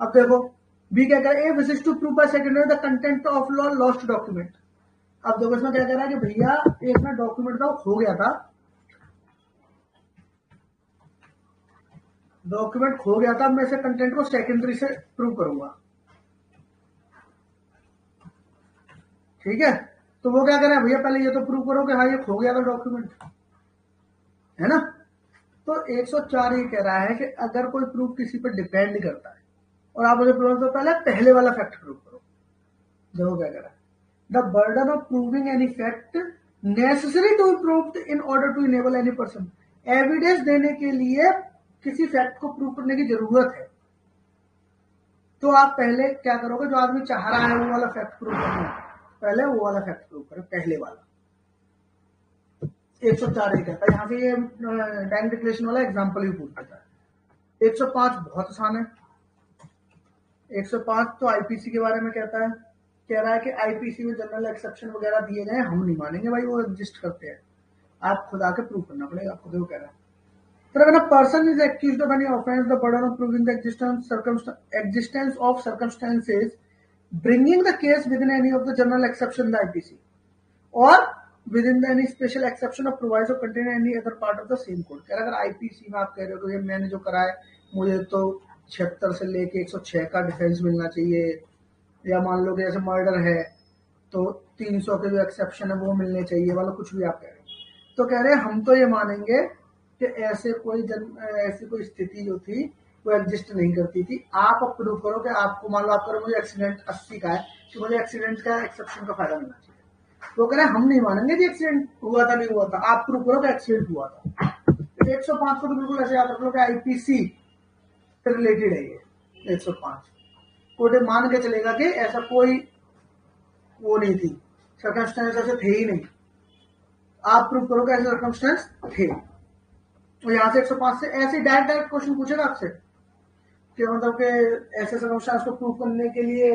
अब देखो बी क्या कह रहा है, A wishes to prove by secondary the content of law lost document. अब देखो इसमें क्या कह रहा है कि भैया एक ना डॉक्यूमेंट था, खो गया था, डॉक्यूमेंट खो गया था, मैं इसे कंटेंट को सेकेंडरी से प्रूव करूंगा, ठीक है। तो वो क्या करें भैया, पहले ये तो प्रूव करो कि हाँ ये खो गया था डॉक्यूमेंट, है ना। तो 104 ये कह रहा है कि अगर कोई प्रूफ किसी पर डिपेंड करता है और आप मुझे प्रूव तो पहले वाला फैक्ट प्रूव करो। देखो क्या कह रहा है, the burden of proving any fact necessary to proved in order to enable any person, evidence देने के लिए किसी फैक्ट को प्रूव करने की जरूरत है, तो आप पहले क्या करोगे, जो आदमी चाह रहा है वो वाला फैक्ट प्रूव करना, पहले वो वाला फैक्ट प्रूव करें, पहले वाला। 104 ये कहता है, यहाँ से ये डाइंग डिक्लेरेशन वाला एग्जांपल ही पूछ देता है। 105 बहुत आसान है, 105 तो आईपीसी के बारे में कहता है, कह रहा है कि आईपीसी में जनरल एक्सेप्शन वगैरह दिए गए, हम नहीं मानेंगे भाई, वो एग्जिस्ट करते हैं, आप खुद आके प्रूव करना पड़ेगा आपको। देखो कह रहा है, but when a person is accused of any offense, the burden of proving the existence of circumstances bringing the case within any of the general exception the IPC or within the any special exception of proviso contained in any other part of the same code। कह रहा अगर IPC में आप कह रहे हो कि मैंने जो करा है मुझे तो 76 से लेके 106 का डिफेंस मिलना चाहिए, या मान लो कि जैसे मर्डर है तो 300 के जो एक्सेप्शन है वो मिलने चाहिए, वाला कुछ भी आप कह रहे हो, तो कह रहे हैं हम तो ये मानेंगे कि ऐसी कोई स्थिति जो थी वो एग्जिस्ट नहीं करती थी। आप अब प्रूव करो कि आपको, मान लो आप करो मुझे एक्सीडेंट 80 का है, तो मुझे एक्सीडेंट का एक्सेप्शन का फायदा मिलना चाहिए, तो कह रहे हम नहीं मानेंगे कि एक्सीडेंट हुआ था नहीं हुआ था, आप प्रूव करो कि एक्सीडेंट हुआ था। 105 को तो बिल्कुल ऐसे याद रख लो कि आईपीसी से रिलेटेड है ये 105, कोर्ट मान के चलेगा कि ऐसा कोई वो नहीं थी, सर्कमस्टेंस ऐसे थे ही नहीं, आप प्रूव करो कि ऐसे सर्कमस्टेंस थे। तो यहाँ से 105 से ऐसे डायरेक्ट क्वेश्चन पूछेगा आपसे कि मतलब के ऐसे सर्कमस्टेंस को प्रूव करने के लिए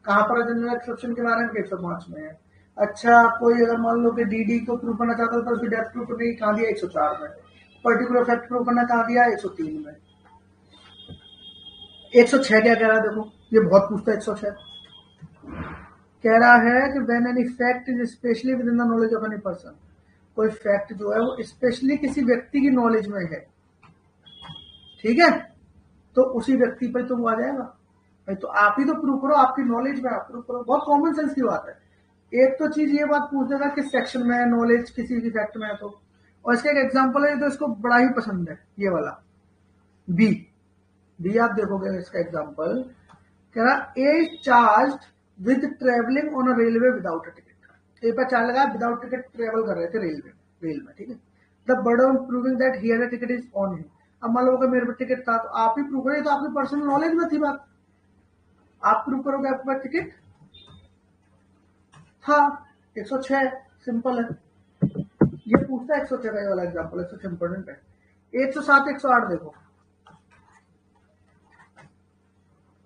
कहाँ पर जनरल एक्सेप्शन के बारे में 105 में है। अच्छा कोई अगर मान लो कि डीडी को प्रूव करना चाहता है तो उसकी डेथ प्रूव करने की कहाँ दिया 104 में, पर्टिकुलर फैक्ट प्रूव करना कहाँ दिया 103 में। 106 क्या कह रहा है, देखो ये बहुत पूछता है। 106 कह रहा है कि when any fact is specially with in the knowledge of any person, कोई फैक्ट जो है वो स्पेशली किसी व्यक्ति की नॉलेज में है, ठीक है, तो उसी व्यक्ति पर तो वो आ जाएगा भाई, तो आप ही तो प्रूव करो, आपकी नॉलेज में आप प्रूव करो, बहुत कॉमन सेंस की बात है। एक तो चीज ये बात पूछ देगा किस सेक्शन में है नॉलेज, किसी भी फैक्ट में है तो, और इसका एक एग्जांपल है तो इसको बड़ा ही पसंद है ये वाला बी आप देखोगे इसका एग्जांपल, कह रहा A charged with travelling on a railway without a ticket, A पर चार्ज लगा विदाउट टिकट ट्रेवल कर रहे थे रेल में, ठीक है। The burden of proving that he had a ticket is on him, अब मान लो मेरे पर टिकट था तो आप ही प्रूव करें, तो आपकी पर्सनल नॉलेज में थी बात, आप प्रूव करोगे आपके पास टिकट था। 106 सिंपल है, ये पूछता है 106 का ये वाला एग्जांपल, 106 इंपॉर्टेंट है। 107 108 देखो,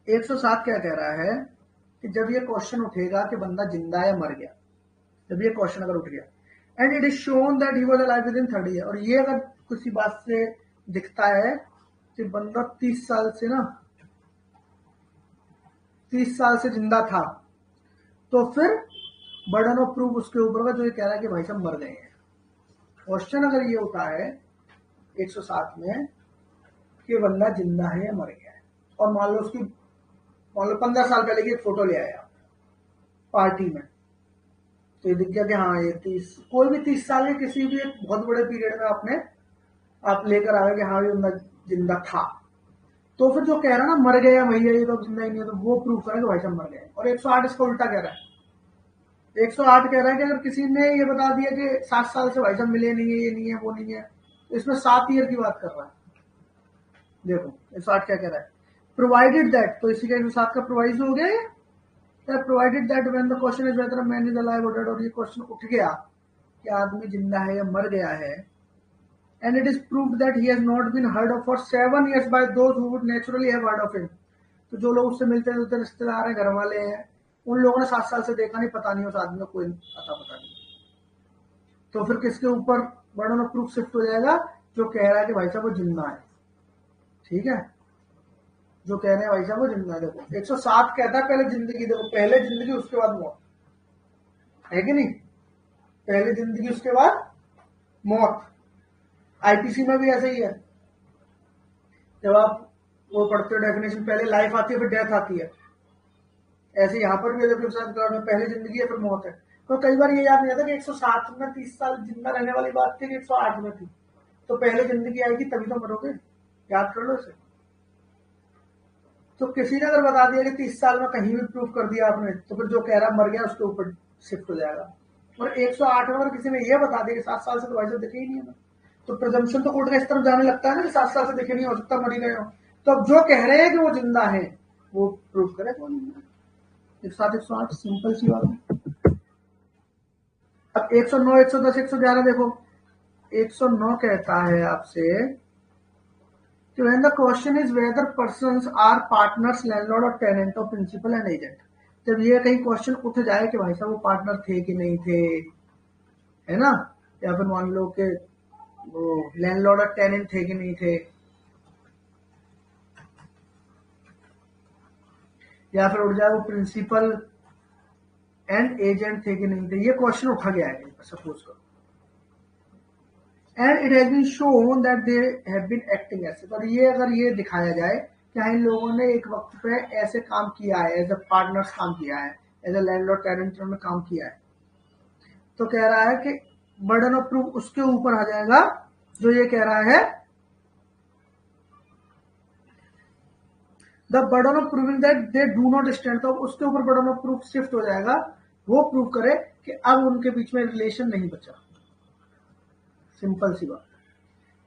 107 क्या कह रहा है कि जब ये क्वेश्चन उठेगा कि बंदा जिंदा या मर गया, जब ये क्वेश्चन अगर उठ गया and it is shown that he was alive with in 30 year, और ये अगर किसी बात से दिखता है कि बंदा 30 साल से जिंदा था, तो फिर बर्डन ऑफ प्रूफ उसके ऊपर का जो ये कह रहा है कि भाई साहब मर गए हैं। क्वेश्चन अगर ये होता है 107 में कि बंदा जिंदा है या मर गया है, और मान लो 15 साल पहले की एक फोटो ले आया पार्टी में, तो ये दिख गया कि हाँ ये 30, कोई भी 30 साल के किसी भी एक बहुत बड़े पीरियड में आप लेकर आए कि हाँ ये बंदा जिंदा था, तो फिर जो कह रहा है ना मर गया भैया ये तो जिंदा ही नहीं है, तो वो प्रूफ करें कि भाई साहब मर गए। और 108 इसका उल्टा कह रहा है। 108 कह रहा है कि अगर किसी ने ये बता दिया कि 7 साल से भाई साहब मिले नहीं है, ये नहीं है, वो नहीं है, तो इसमें 7 ईयर की बात कर रहा है। देखो 108 क्या कह रहा है, प्रोवाइडेड दैट, तो इसी का 107 का प्रोवाइज हो गया, provided that when the question is whether man is alive और डेड, और ये क्वेश्चन उठ गया कि आदमी जिंदा है या मर गया है, and it is proved that he has not been heard of for 7 years by those who would naturally have heard of him। तो जो लोग उससे मिलते जुलते रिश्तेदार हैं, घर वाले हैं, उन लोगों ने 7 साल से देखा नहीं, पता नहीं उस आदमी का कोई पता नहीं, तो फिर किसके ऊपर बर्डन ऑफ प्रूफ शिफ्ट हो जाएगा, जो कह रहा है कि भाई साहब वो जिंदा है। ठीक है, जो कह रहे हैं भाई साहब वो जिंदा है। देखो 107 कहता है पहले जिंदगी, देखो पहले जिंदगी उसके बाद मौत, है कि नहीं, पहले जिंदगी उसके बाद मौत। आईपीसी में भी ऐसा ही है, जब आप वो पढ़ते हो डेफिनेशन, पहले लाइफ आती है फिर डेथ आती है, ऐसे यहाँ पर भी में पहले जिंदगी है फिर मौत है। तो कई बार ये याद नहीं आता कि 107 में 30 साल जिंदा रहने वाली बात थी कि 108 में थी, तो पहले जिंदगी आएगी तभी तो मरोगे, याद कर लो इसे। तो किसी ने अगर बता दिया कि 30 साल में कहीं भी प्रूफ कर दिया आपने, तो फिर जो कह रहा मर गया उसके ऊपर शिफ्ट हो जाएगा। और 108 में अगर किसी ने यह बता दिया कि 7 साल से तो भाई साहब दिखे ही नहीं है, तो प्रिजम्पशन तो कोर्ट का इस तरफ जाने लगता है ना कि 7 साल से दिखे नहीं, हो सकता मर ही गए हो। तो अब जो कह रहे हैं कि वो जिंदा है वो प्रूफ करे कौन जिंदा है। 108 सिंपल सी बात है। अब 109, 110, 111 देखो। 109 कहता है आपसे कि when the question is whether persons are partners, landlord और tenant of principal and agent, जब ये कहीं क्वेश्चन उठ जाए कि भाई साहब वो पार्टनर थे कि नहीं थे, है ना, या फिर मान लो कि वो लैंडलॉर्ड और टेनेंट थे कि नहीं थे, या फिर उठ जाए वो प्रिंसिपल एंड एजेंट थे कि नहीं थे, ये क्वेश्चन उठा गया है सपोज करो, and it has been shown that they have been acting ऐसे, तो ये अगर ये दिखाया जाए कि इन लोगों ने एक वक्त पे ऐसे काम किया है, एज अ पार्टनर्स काम किया है, एज अ लैंडलॉर्ड टेनेंट में काम किया है, तो कह रहा है कि बर्डन ऑफ प्रूफ उसके ऊपर आ जाएगा जो ये कह रहा है the burden of proving that they do not stand, तो उसके ऊपर बर्डन ऑफ प्रूफ शिफ्ट हो जाएगा, वो प्रूव करे कि अब उनके बीच में रिलेशन नहीं बचा। सिंपल सी बात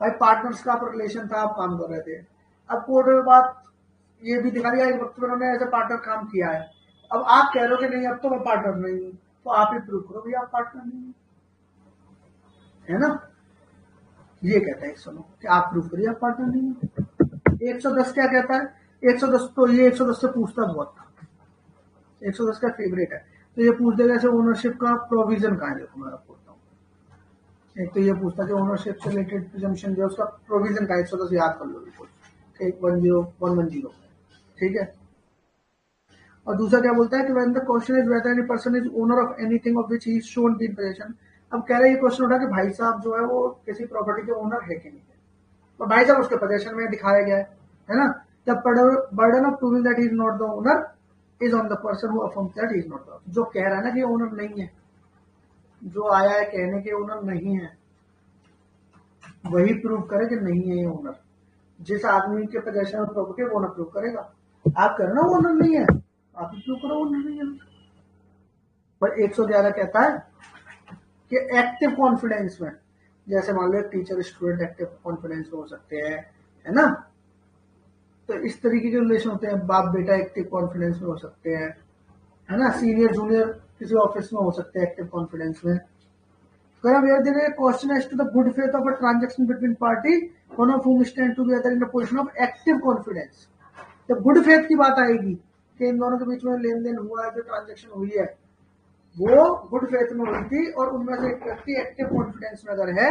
भाई, पार्टनर्स का रिलेशन था, आप काम कर रहे थे, अब कोर्ट में बात ये भी दिखा दिया एक वक्त में उन्होंने एज ए पार्टनर काम किया है, अब आप कह रहे हो कि नहीं अब तो मैं पार्टनर नहीं हूं, तो आप ही प्रूव करो भैया आप पार्टनर नहीं है ना। ये कहता है 109 कि आप प्रूव करिए आप पार्टनर नहीं है। 110 क्या कहता है, 110 तो ये 110 से पूछता बहुत था, 110 का फेवरेट है, तो ये पूछ देगा ओनरशिप का प्रोविजन कहाँ है। देखो मैं आपको बताऊँ, एक तो ये पूछता है ओनरशिप से रिलेटेड प्रिजम्पशन जो उसका प्रोविजन का 110 याद कर लो बिल्कुल, 110, ठीक है। और दूसरा क्या बोलता है कि when the question is whether any person is owner of anything of which he is shown in position, अब कह रहे हैं ये क्वेश्चन उठा कि भाई साहब जो है वो किसी प्रॉपर्टी के ओनर है कि नहीं है, तो भाई साहब उसके पोजीशन में दिखाया गया है ना, the burden of proving that he is not the owner is on the person who affirms that he is not the owner, जो कह रहा है ना कि ओनर नहीं है, जो आया है कहने के ओनर नहीं है, वही प्रूव करे कि नहीं है ये ओनर। जिस आदमी के पोजीशन में प्रॉपर्टी वो ओनर प्रूव करेगा, आप कह रहे ना ओनर नहीं है, आप ही प्रूव करो ओनर नहीं है। पर 111 कहता है कि एक्टिव कॉन्फिडेंस में, जैसे मान लो टीचर स्टूडेंट एक्टिव कॉन्फिडेंस में हो सकते हैं, है ना, तो इस तरीके के रिलेशन होते हैं, बाप बेटा एक्टिव कॉन्फिडेंस में हो सकते हैं, है ना, सीनियर जूनियर किसी ऑफिस में हो सकते हैं एक्टिव कॉन्फिडेंस में। Question as to the good faith of a transaction between party one of whom stand together in a position of active confidence, जब गुड फेथ की बात आएगी कि इन दोनों के बीच में लेन देन हुआ है, जो ट्रांजेक्शन हुई है वो गुड फेथ में हुई थी, और उनमें से एक व्यक्ति एक्टिव कॉन्फिडेंस में अगर है,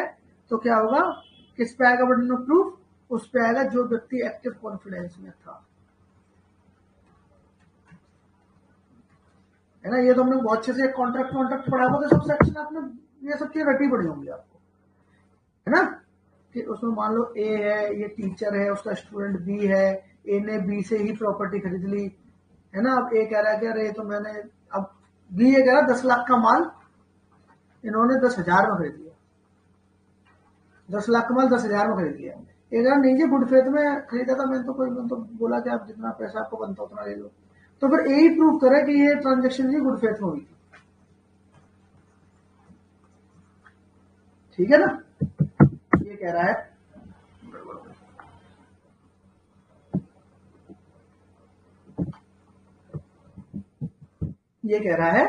तो क्या होगा, किस पे आएगा बर्डन ऑफ प्रूफ, उस पे आएगा जो व्यक्ति एक्टिव कॉन्फिडेंस में था, है ना। ये तो हमने बहुत अच्छे से कॉन्ट्रैक्ट पढ़ा होगा, तो सब सेक्शन आपने ये सब चीजें रटी पड़ी होंगी आपको, है ना। कि उसमें मान लो ए है, ये टीचर है, उसका स्टूडेंट बी है, ए ने बी से ही प्रॉपर्टी खरीद ली, है ना। अब ए कह रहा है कि अरे तो मैंने, अब बी ये कह रहा 10 लाख का माल इन्होंने 10,000 में खरीद लिया, 10 लाख का माल 10,000 में खरीद लिया। एक कह नहीं जी गुड फेथ में खरीदा था, मैंने तो बोला कि आप जितना पैसा आपको बनता उतना ले लो। तो फिर यही प्रूव करे कि ये ट्रांजेक्शन जी गुड फेथ में हुई थी, ठीक है ना। ये कह रहा है ये कह रहा है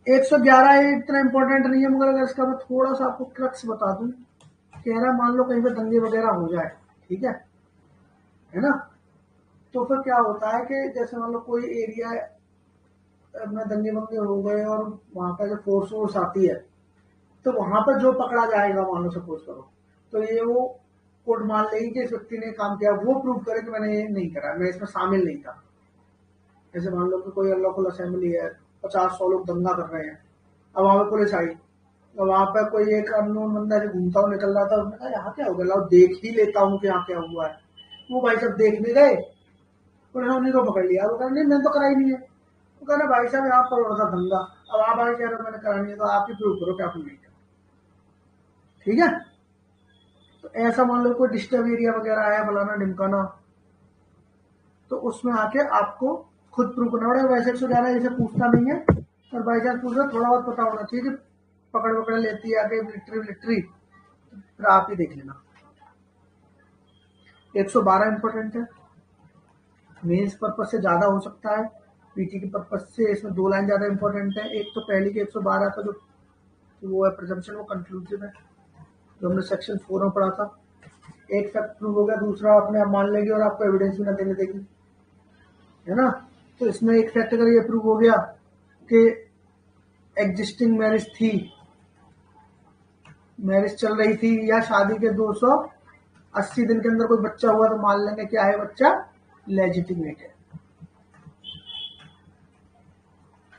111 इतना इंपॉर्टेंट नहीं है, मगर अगर इसका मैं थोड़ा सा आपको क्रक्स बता दूं, कह रहा है मान लो कहीं पे दंगे वगैरह हो जाए, ठीक है ना। तो फिर क्या होता है कि जैसे मान लो कोई एरिया में दंगे वंगे हो गए और वहां पर जो फोर्स आती है, तो वहां पर जो पकड़ा जाएगा, मान लो सपोज करो, तो ये वो कोर्ट मान लेगी कि इस व्यक्ति ने काम किया, वो प्रूव करे कि मैंने ये नहीं करा, मैं इसमें शामिल नहीं था। जैसे मान लो कि कोई अनलॉफुल असेंबली है, 50-100 लोग दंगा कर रहे हैं, अब वहां पर पुलिस आई, तो वहां पर कोई एक अननोन बंदा जो घूमता हुआ निकल रहा था, उसने कहा यहाँ क्या हो गया, लाओ देख ही लेता हूँ कि यहाँ क्या हुआ है। वो भाई साहब देखने गए, उन्होंने उन्हीं को पकड़ लिया, वो कहा नहीं मैंने तो करा ही नहीं है। वो कहना भाई साहब यहाँ पर हो रहा था दंगा, अब आप आगे कह रहे हो मैंने करा नहीं है, तो आप ही प्रूव करो कि आपने नहीं करा, ठीक है। तो ऐसा मान लो कोई डिस्टर्ब एरिया वगैरह है, फलाना ढिमकाना, तो उसमें आके आपको खुद प्रूव करना पड़ेगा। वैसे 111 जैसे पूछता नहीं है, और बाई चांस पूछ रहा, थोड़ा बहुत पता होना चाहिए कि पकड़ लेती है आगे मिलिट्री, फिर आप ही देख लेना। 112 इंपॉर्टेंट है, मेंस पर्पज से ज्यादा हो सकता है, पीटी के पर्पज से इसमें 2 लाइन ज्यादा इंपॉर्टेंट है। एक तो पहली के 112 का जो वो है प्रिजम्पशन, वो कंक्लूसिव है, जो हमने सेक्शन 4 में पढ़ा था। एक फैक्ट प्रूव हो गया, दूसरा अपने आप मान लेगी और आपको एविडेंस भी ना देने देगी, है ना। तो इसमें एक फैक्ट अगर ये प्रूव हो गया कि एग्जिस्टिंग मैरिज चल रही थी, या शादी के 280 दिन के अंदर कोई बच्चा हुआ, तो मान लेंगे क्या है बच्चा लेजिटिमेट है।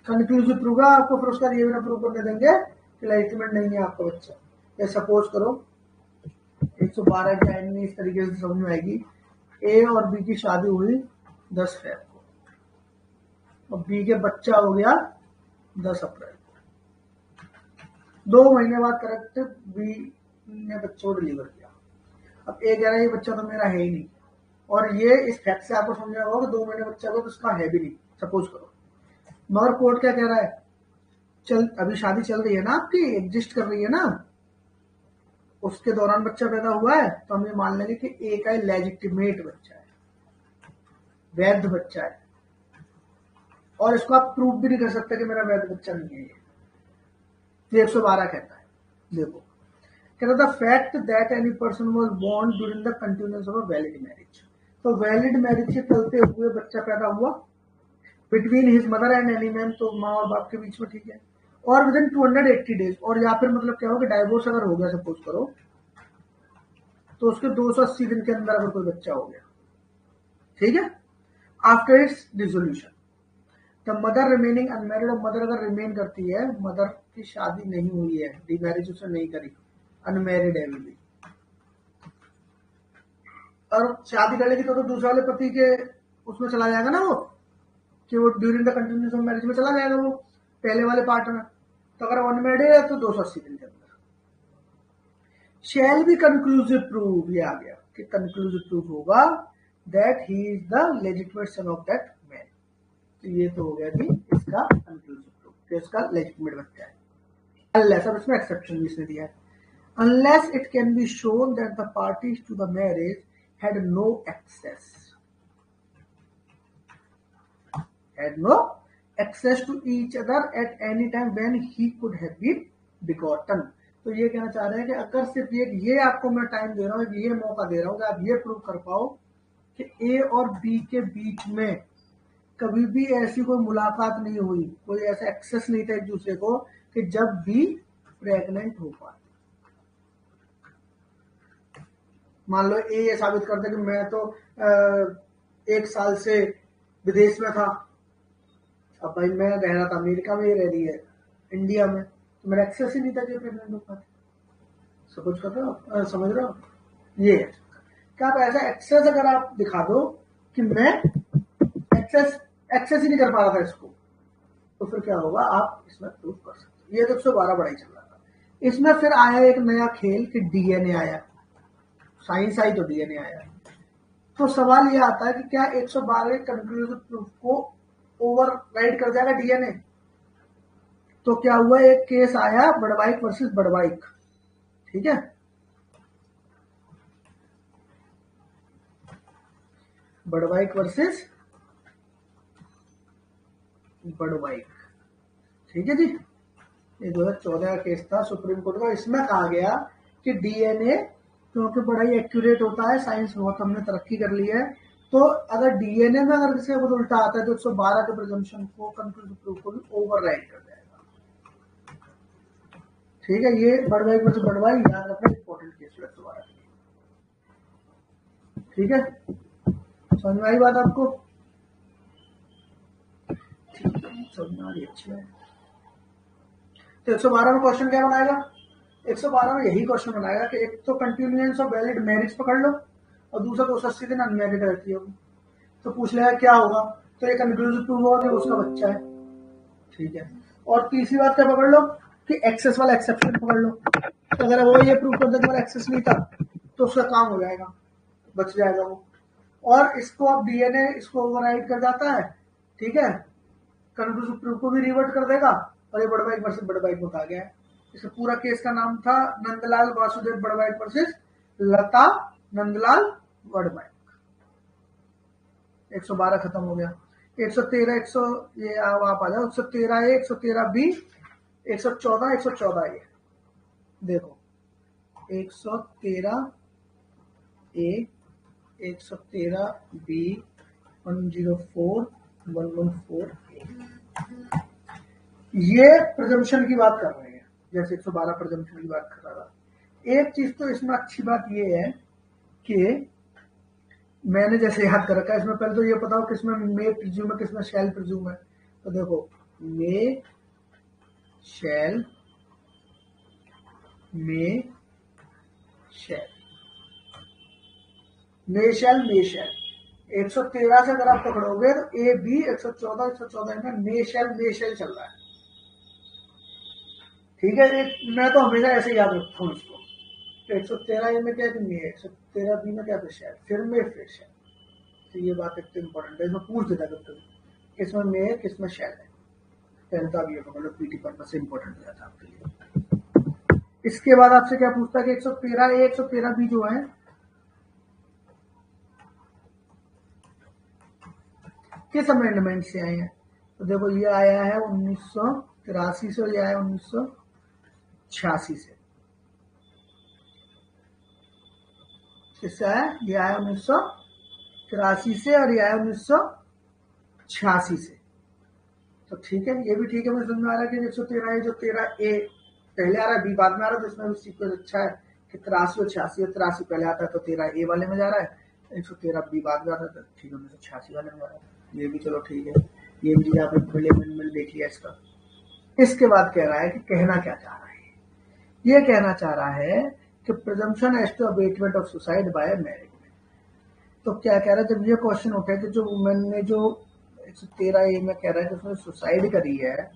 कंक्लूसिव प्रूव है आपको, फिर उसका ये भी ना प्रूव करने देंगे कि लेजिटिमेट नहीं है आपका बच्चा। या सपोज करो 112 की लाइन में इस तरीके से समझ में आएगी, ए और बी की शादी हुई 10 फेब को, और बी के बच्चा हो गया 10 अप्रैल को, 2 महीने बाद करेक्ट बी ने बच्चों को डिलीवर किया। अब ए कह रहा है ये बच्चा तो मेरा है ही नहीं, और ये इस फैक्ट से आपको समझ होगा कि 2 महीने बच्चा को तो उसका है भी नहीं, सपोज करो। मगर कोर्ट क्या कह रहा है, चल अभी शादी चल रही है ना आपकी, एग्जिस्ट कर रही है ना, उसके दौरान बच्चा पैदा हुआ है, तो हम ये मान लेंगे कि ए का लेजिटिमेट बच्चा है, वैध बच्चा है, और इसको आप प्रूव भी नहीं कर सकते कि मेरा वैध बच्चा नहीं है ये 112 कहता है। देखो कहता था fact that any person was born during the continuous of a valid marriage, तो वैलिड मैरिज के चलते हुए बच्चा पैदा हुआ between his mother and any man, तो माँ और बाप के बीच में, ठीक है, और विद इन 280 डेज, और या फिर मतलब क्या हो कि डाइवोर्स अगर हो गया सपोज करो, तो उसके 280 दिन के अंदर अगर कोई बच्चा हो गया, ठीक है, after it's dissolution the mother remaining unmarried, और मदर अगर रिमेन करती है, मदर की शादी नहीं हुई है, डीमैरिज उसने नहीं करी, अनमैरिड है भी, और शादी कर लेगी तो दूसरे वाले पति के उसमें चला जाएगा ना वो, कि वो during the continuation of marriage में चला जाएगा वो पहले वाले पार्ट में। तो अगर अनमैरिड है तो 280 दिन के अंदर शैल बी कंक्लूसिव प्रूफ, ये आ गया कि कंक्लूसिव प्रूफ होगा that he is the legitimate son of that man. तो ये तो हो गया कि इसका कंक्लूसिव प्रूफ कि इसका लेजिटिमेट बच्चा है। अनलेस, अब इसमें एक्सेप्शन भी इसने दिया है, unless it can be shown that the parties to the marriage had no access to each other at any time when he could have been begotten। तो ये कहना चाह रहे हैं कि अगर सिर्फ ये आपको मैं टाइम दे रहा हूँ, ये मौका दे रहा हूँ कि आप ये प्रूव कर पाओ कि ए और बी के बीच में कभी भी ऐसी कोई मुलाकात नहीं हुई, कोई ऐसा एक्सेस नहीं था एक दूसरे को कि जब बी प्रेग्नेंट हो पाए, मान लो ए ये साबित कर दे कि मैं तो 1 साल से विदेश में था, अब भाई मैं रह रहा था अमेरिका में, ये रह रही है इंडिया में, तो मेरा एक्सेस ही नहीं था कि प्रेग्नेंट होता। सब कुछ कर रहे हो, समझ रहे हो? ये है क्या आप ऐसा एक्सेस अगर आप दिखा दो कि मैं एक्सेस ही नहीं कर पा रहा था इसको, तो फिर क्या होगा, आप इसमें प्रूफ कर सकते हो। ये तो 112 बड़ा ही चल रहा था। इसमें फिर आया एक नया खेल कि डीएनए आया, साइंस आई तो डीएनए आया। तो सवाल ये आता है कि क्या 112 कंक्लूसिव प्रूफ को ओवरराइड कर जाएगा डीएनए? तो क्या हुआ, एक केस आया बड़वाइक वर्सेस बड़वाइक, ठीक है, बड़वाइक वर्सेस बड़वाइक, ठीक है जी। ये 2014 का केस था सुप्रीम कोर्ट का। इसमें कहा गया कि डीएनए क्योंकि बड़ा ही एक्यूरेट होता है, साइंस बहुत हमने तरक्की कर ली है, तो अगर डीएनए में अगर किसी को उल्टा आता है तो 112 के प्रिजम्पशन को, कंक्लूसिव प्रूफ को भी ओवरराइड कर जाएगा, ठीक है। ये बड़वाई वर्सेस बड़वाई याद रखना, इंपॉर्टेंट केस है 112 के लिए, ठीक है। समझ में आई बात आपको? ठीक है, समझ में आ रही, अच्छी है। तो 112 में क्वेश्चन क्या बनाएगा? 112 में यही क्वेश्चन बनाएगा कि एक तो कंटिन्यूएंस ऑफ वैलिड मैरिज पकड़ लो और दूसरा 280 दिन अनमैरिड रहती होगी, तो पूछ लेगा क्या होगा, तो ये कंक्लूसिव प्रूफ होगा कि उसका बच्चा है, ठीक है। और तीसरी बात क्या पकड़ लो कि एक्सेस वाला एक्सेप्शन पकड़ लो, तो अगर वो ये प्रूफ कर दे तुम्हारा एक्सेस नहीं था तो उसका काम हो जाएगा, बच जाएगा वो। और इसको अब डीएनए इसको ओवरराइड कर जाता है, ठीक है, कंक्लूसिव प्रूफ को भी रिवर्ट कर देगा, और ये बड़वाइक वर्सेस बड़वाइक में कहा गया है। इसका पूरा केस का नाम था नंदलाल वासुदेव बड़वाइक वर्सेस लता नंदलाल बड़वाइक। 112 खत्म हो गया। 113 100 ये आप आ जाओ, 113 ए, 113 बी, 114 114 ए, देखो 113 ए, 113 बी, 104 114 ए, ये प्रिजम्पशन की बात कर रहे हैं, जैसे 112 प्रिजम्पशन की बात कर रहा था। एक चीज तो इसमें अच्छी बात ये है कि मैंने जैसे याद कर रखा है, इसमें पहले तो ये बताओ किसमें मे प्रिज्यूम है, किसमें शैल प्रिज्यूम है। तो देखो मे शैल, मे शैल, मे शैल, मे शैल। 113 से अगर आप पकड़ोगे तो ए बी 114 में मे शैल चल रहा है, ठीक है। मैं तो हमेशा ऐसे याद रखता हूँ इसको, 113 में क्या मे, 113 बी में क्या फिर मे फिर शैल। तो ये बात एक तो इम्पोर्टेंट है, इसमें पूछ देता कभी किसमें मे है किसमें शैल है, पहले तो आप ये पकड़ लो, पीटी पर्पज से इम्पोर्टेंट हो जाता है आपके लिए। इसके बाद आपसे क्या पूछता है कि 113 ए 113 बी जो है किस अमेंडमेंट से आए हैं। तो देखो ये आया है 1983 से, और ये आया 1986 से। किससे आया? ये आया 1983 से और ये आया 1986 से। तो ठीक है, ये भी ठीक है, मुझे समझ में आ रहा है कि 113 है, जो 13 ए पहले आ रहा है, बी बाद में आ रहा है, तो इसमें भी सीक्वेंस अच्छा है कि 83 और 86, 83 पहले आता है तो 13 ए वाले में जा रहा है, 113 बी बाद में आता है, तो ठीक है 1986 वाले में जा रहा है। ये भी चलो ठीक है, ये भी आपने पहले अमेंडमेंट देख लिया इसका। इसके बाद कह रहा है कि कहना क्या चाह रहा है, ये कहना चाह रहा है कि presumption as to abetment of suicide by married. तो क्या कह रहा है, जब ये क्वेश्चन उठे कि जो वुमेन ने जो 113 ए में कह रहा है कि उसने सुसाइड करी है,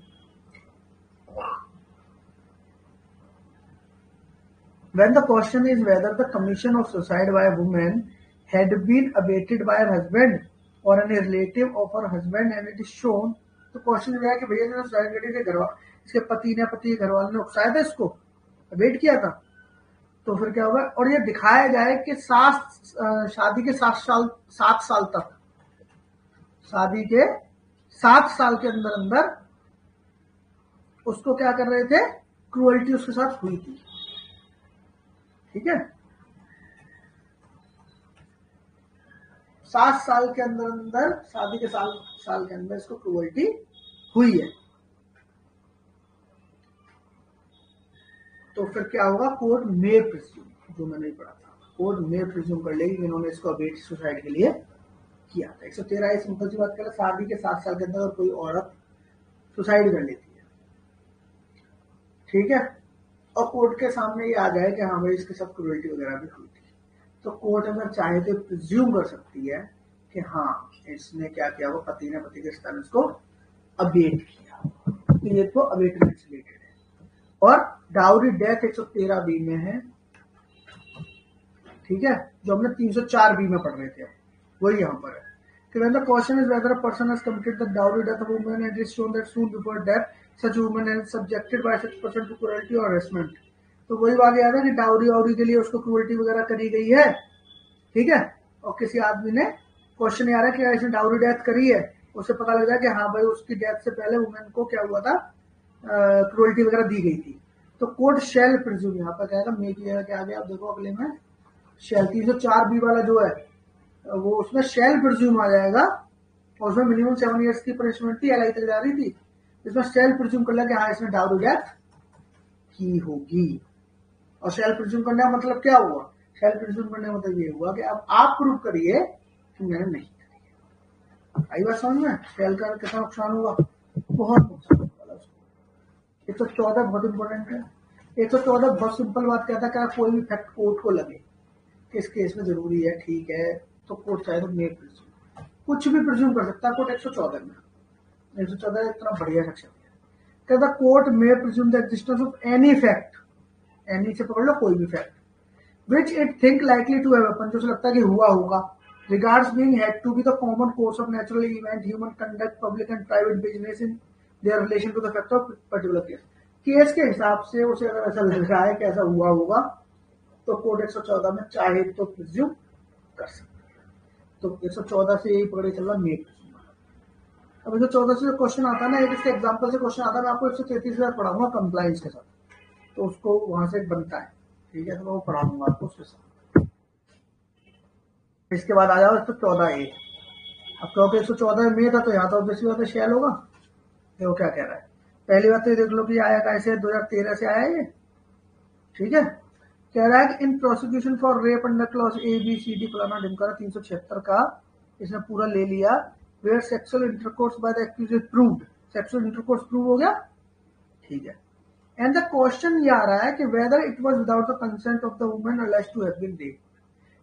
when the question is whether the commission of suicide by a woman had been abated by her husband or any relative of her husband and it is shown, तो क्वेश्चन ये है कि भैया ने सुसाइड करी थी, इसके पति के घर वालों ने उकसाया था, इसको अबेट किया था, तो फिर क्या होगा, और ये दिखाया जाए कि शादी के 7 साल तक, शादी के 7 साल के अंदर अंदर उसको क्या कर रहे थे, क्रूअल्टी उसके साथ हुई थी, ठीक है। 7 साल के अंदर अंदर, शादी के साल के अंदर इसको क्रूअल्टी हुई है, तो फिर क्या होगा, कोर्ट मे प्रिज्यूम, जो मैंने पढ़ा था, कोर्ट में प्रिज्यूम कर लेगी कि इन्होंने इसको अबेट सुसाइड के लिए किया था। 113 सिंपल सी बात करें, शादी के 7 साल के अंदर अगर कोई औरत सुसाइड कर लेती है, ठीक है, और कोर्ट के सामने ये आ जाए कि हाँ भाई इसके साथ क्रूरल्टी वगैरह भी हुई थी, तो कोर्ट अगर चाहे तो प्रिज्यूम कर सकती है कि हाँ इसने क्या किया, वो पति ने पति के स्थान उसको अबेट किया, तो ये तो अबेटमेंट से रिलेटेड है। और डाउरी डेथ 113 बी में है, ठीक है, जो हमने 304 बी में पढ़ रहे थे, वही यहाँ पर है कि when the question is whether a person has committed the dowry death of a woman and it is shown that soon before death such a woman is subjected by such person to cruelty or harassment, तो वही बात याद है कि dowry के लिए उसको cruelty वगैरह करी गई है, ठीक है, और किसी आदमी ने क्वेश्चन आ रहा है कि इसने डाउरी डेथ करी है, उससे पता लग जाए कि हाँ भाई उसकी डेथ से पहले वुमेन को क्या हुआ था, क्रूरल्टी वगैरह दी गई थी, तो कोर्ट शेल प्रिज्यूम, यहाँ पर क्या है मेक ये क्या आ गया, आप देखो अगले में शेल 304 बी वाला जो है वो उसमें शेल प्रिज्यूम आ जाएगा, और उसमें मिनिमम 7 इयर्स की पनिशमेंट थी, एलआई तक जा रही थी, इसमें शेल प्रिज्यूम कर लिया कि हाँ इसने डाउरी डेथ की होगी। और शेल प्रिज्यूम करने का मतलब क्या हुआ, शेल प्रिज्यूम करने का मतलब ये हुआ कि अब आप प्रूव करिए कि मैंने नहीं करी। आई बात समझ में, शेल का कितना नुकसान हुआ, बहुत नुकसान होगा उसको। 114 बहुत इंपॉर्टेंट है। 114 बहुत सिंपल बात कहता है कि कोई भी फैक्ट कोर्ट को लगे कि इस केस में जरूरी है, ठीक है, तो कोर्ट चाहे तो मे प्रिज्यूम कुछ भी प्रिज्यूम कर सकता है। कोर्ट 114 में 114 इतना बढ़िया सेक्शन है, कहता court may presume the existence of any fact, any से पकड़ लो कोई भी fact, which it think likely to have happened, जो लगता है कि हुआ होगा, regards being had to be the common course of natural event, human conduct, public and private business in their relation to the fact of particular case. Case के हिसाब से उसे अगर ऐसा लग रहा है कि ऐसा हुआ होगा, तो कोर्ट 114 में चाहे तो प्रिज्यूम कर सकते हैं। तो 114 से यही पकड़े चल रहा मे प्रिज्यूम। अब 114 से क्वेश्चन आता है ना, एक इसके एग्जांपल से क्वेश्चन आता है, मैं आपको 133 बार पढ़ाऊंगा कंप्लायंस के साथ, तो उसको वहां से बनता है, ठीक है, तो मैं वो पढ़ाऊंगा आपको उसके साथ। इसके बाद आ जाओ 114 ए। अब क्योंकि 114 में था तो यहाँ तो ऑब्वियसली बात है शेल होगा। देखो क्या कह रहा है, पहली बात तो देख लो कि आया कैसे, 2013 से आया ये, ठीक है, कह रहा है कि in prosecution for rape under clause A B C D फलाना ढिमकाना 376 का इसने पूरा ले लिया, where sexual intercourse by the accused proved, sexual intercourse prove हो गया, ठीक है, एंड द क्वेश्चन ये आ रहा है कि whether it was without the consent of the woman alleged to have been raped.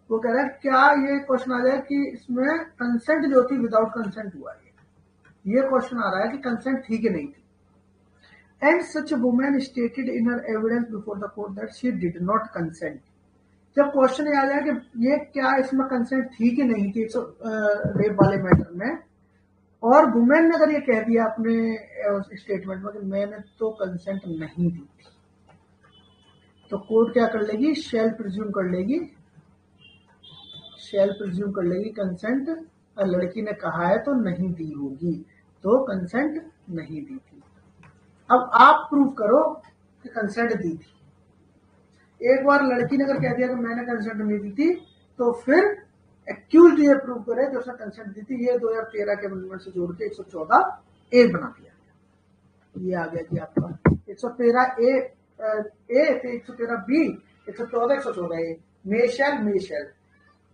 वो कह रहा है क्या ये क्वेश्चन आ जाए कि इसमें कंसेंट जो थी विदाउट कंसेंट हुआ है, ये क्वेश्चन आ रहा है कि कंसेंट थी कि नहीं थी, and such a woman stated in her evidence before the court that she did not consent। जब क्वेश्चन ये आ जाए कि ये क्या इसमें कंसेंट थी कि नहीं थी रेप वाले मैटर में, और वुमेन ने अगर ये कह दिया अपने स्टेटमेंट में कि मैंने तो कंसेंट नहीं दी थी, तो कोर्ट क्या कर लेगी, शेल प्रिज्यूम कर लेगी, शेल प्रिज्यूम कर लेगी कंसेंट, और लड़की ने कहा है तो नहीं दी होगी, तो कंसेंट नहीं दी थी। अब आप प्रूव करो कि कंसेंट दी थी। एक बार लड़की ने अगर कह दिया कि मैंने कंसेंट नहीं दी थी, तो फिर एक्यूज्ड ये प्रूव करे कि उसने कंसेंट दी थी। ये 2013 के अमेंडमेंट से जोड़ के 114 ए बना दिया गया। ये आ गया जी आपका 113 ए, 113 बी, 114 114 ए, मेशेल,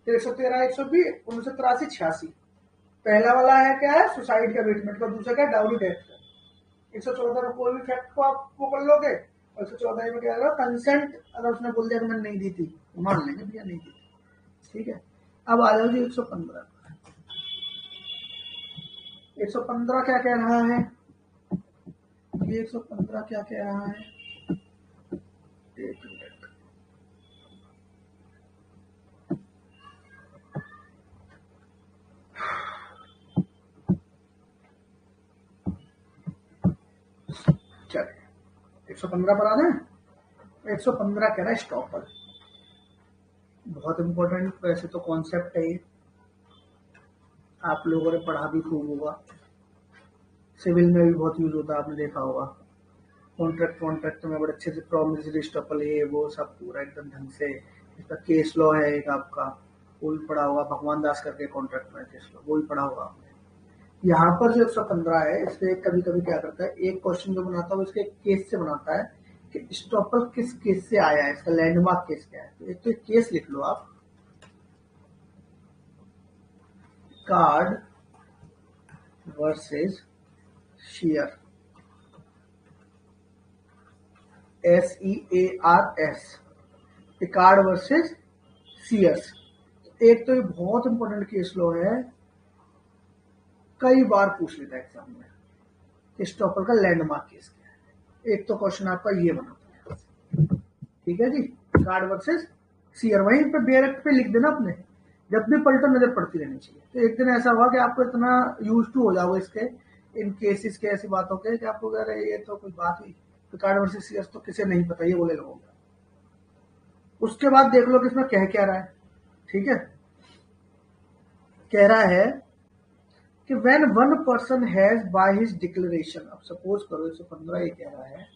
फिर 113 120 1983 86। पहला वाला है क्या है, सुसाइड का अबेटमेंट का, दूसरा क्या है, डाउरी डेथ का। 114 में कोई भी फैक्ट को आप पकड़ लोगे, और 114 में क्या होगा, कंसेंट अगर उसने बोल दिया कि मैंने नहीं दी थी, मान लेंगे भैया नहीं दी थी, ठीक है। अब आ जाओ जी 115। 115 क्या कह रहा है, ये 115 क्या कह रहा है, एक मिनट, चलिए 115 पर आ जाए। 115 कह रहा है स्टॉपर, बहुत इंपॉर्टेंट वैसे तो कॉन्सेप्ट है ये, आप लोगों ने पढ़ा भी खूब होगा, सिविल में भी बहुत यूज होता है, आपने देखा होगा। कॉन्ट्रैक्ट में बड़े अच्छे से प्रॉमिसरी स्टॉपर, ये वो सब पूरा एकदम ढंग से। इसका केस लॉ है एक आपका, वो भी पढ़ा होगा, भगवान दास करके कॉन्ट्रैक्ट में केस लॉ, वो भी पढ़ा होगा आपने। यहाँ पर जो 115 है, इससे कभी कभी क्या करता है, एक क्वेश्चन जो बनाता है इसके केस से बनाता है कि स्टॉपर किस केस से आया है, इसका लैंडमार्क केस क्या है। तो एक तो केस लिख लो आप, card versus share, SEARS, card versus shares. एक तो ये बहुत इंपॉर्टेंट केस लॉ है, कई बार पूछ लेता है एग्जाम में, स्टॉपर का लैंडमार्क केस क्या है। एक तो क्वेश्चन आपका ये बना, ठीक है जी, कार्ड वर्सेस शेयर, वहीं पे बेरेक्ट पे लिख देना अपने, जब भी पलटो नजर पड़ती रहनी चाहिए। तो एक दिन ऐसा हुआ कि आपको इतना यूज टू हो जाओगे इसके, इन केसेस के, ऐसी बातों के, कि आपको कह रहे ये तो कोई बात हुई, तो कार्ड वर्सेस शेयर तो किसे नहीं पता, ये बोले लोगों। उसके बाद देख लो कि इसमें कह क्या रहा है, ठीक है। कह रहा है कि when one person has by his declaration, अब सपोज करो 115 ये कह रहा है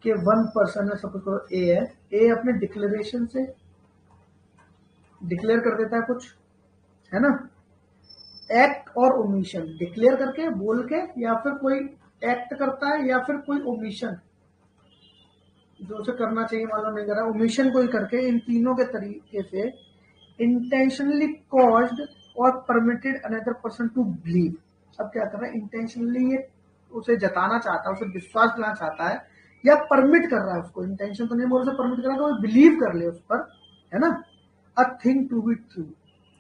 कि वन पर्सन है, सपोज करो ए है, ए अपने डिक्लेरेशन से डिक्लेयर कर देता है कुछ, है ना, एक्ट और ओमिशन, डिक्लेयर करके, बोल के, या फिर कोई एक्ट करता है, या फिर कोई ओमिशन जो उसे करना चाहिए मान लो नहीं कर रहा, ओमिशन कोई करके, इन तीनों के तरीके से इंटेंशनली कॉज्ड और permitted another person to believe. अब क्या कर रहा है, इंटेंशनली ये उसे जताना चाहता है, उसे विश्वास दिलाना चाहता है, या परमिट कर रहा है उसको, इंटेंशन तो नहीं बोल, उसे परमिट कर रहा है, तो वो बिलीव कर ले उस पर, है ना, a thing to be true.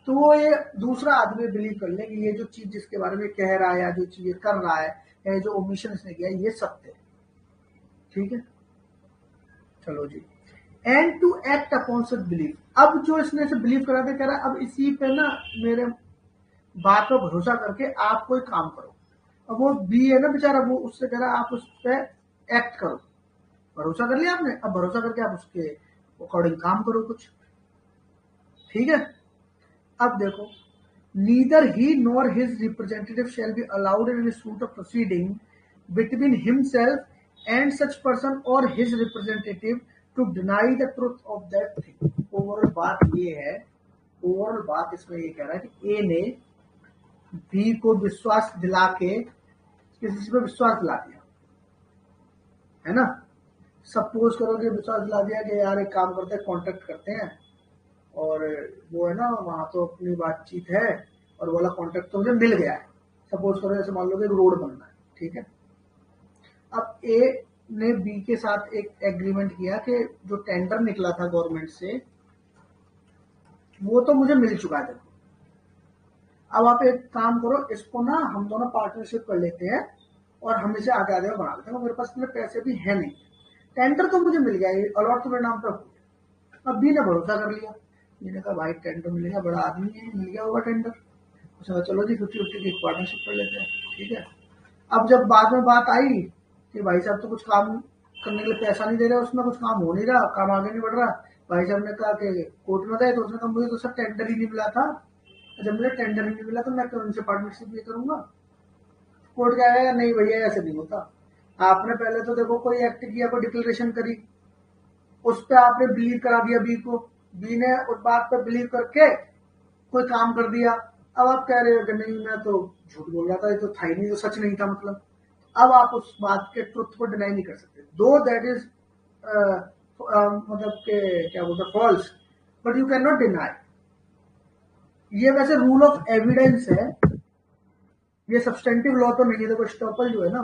तो वो ये दूसरा आदमी बिलीव कर ले कि ये जो चीज जिसके बारे में कह रहा है, या जो चीज कर रहा है, या जो ओमिशन इसने किया है, ये सत्य है, ठीक है। चलो जी, and to act upon such believe. अब जो इसने से बिलीव करा दे, कह रहा है अब इसी पे ना मेरे बात पर भरोसा करके आप कोई काम करो। अब वो बी है ना बेचारा, वो उससे कह रहा है आप उस पर एक्ट करो, भरोसा कर लिया आपने, अब भरोसा करके आप उसके अकॉर्डिंग काम करो कुछ, ठीक है। अब देखो, neither he nor his representative shall be allowed in suit of proceeding between himself and such person or his representative to deny the truth of that thing. Overall बात ये है, ओवरऑल बात इसमें ये कह रहा है कि ए ने बी को विश्वास दिला के, किसी पे विश्वास दिला दिया, है ना, सपोज करो कि विश्वास दिला दिया कि यार एक काम करते हैं, कॉन्टेक्ट करते हैं, और वो है ना वहां तो अपनी बातचीत है, और वाला कॉन्टेक्ट तो मुझे मिल गया है। सपोज करो जैसे मान लो कि रोड बनना है, ठीक है। अब ए ने बी के साथ एक एग्रीमेंट किया कि जो टेंडर निकला था गवर्नमेंट से, वो तो मुझे मिल चुका है। देखो, अब आप एक काम करो, इसको ना हम दोनों पार्टनरशिप कर लेते हैं, और हम इसे आगे आगे बना लेते हैं, मेरे पास इतने पैसे भी है नहीं, टेंडर तो मुझे मिल गया, अलॉट तो मेरे नाम पर हो गया। अब बी ने भरोसा कर लिया, मैंने कहा भाई टेंडर मिलेगा, बड़ा आदमी है, मिल गया होगा टेंडर, उसने चलो जी 50-50 की पार्टनरशिप कर लेते हैं, ठीक है। अब जब बाद में बात आई कि भाई साहब तो कुछ काम करने के लिए पैसा नहीं दे रहे, उसमें कुछ काम हो नहीं रहा, काम आगे नहीं बढ़ रहा, भाई साहब ने कहा कि कोर्ट में गए, तो उसने कहा मुझे तो सर टेंडर ही नहीं मिला था, जब मुझे टेंडर ही नहीं मिला तो मैं उनसे पार्टनरशिप नहीं करूंगा। कोर्ट क्या है, नहीं भैया ऐसे नहीं होता, आपने पहले तो देखो कोई एक्ट किया, कोई डिक्लेरेशन करी, उस पर आपने बिलीव करा दिया बी को, बी ने उस बात पर बिलीव करके कोई काम कर दिया। अब आप कह रहे हो कि नहीं मैं तो झूठ बोल रहा था, ये तो था ही नहीं, तो सच नहीं था, मतलब अब आप उस बात के ट्रुथ को डिनाई नहीं कर सकते, दो दैट इज मतलब के क्या बोलते false, but you can not deny. ये वैसे रूल ऑफ एविडेंस है, ये सब्सटेंटिव लॉ तो नहीं है। देखो स्टॉपल जो है ना,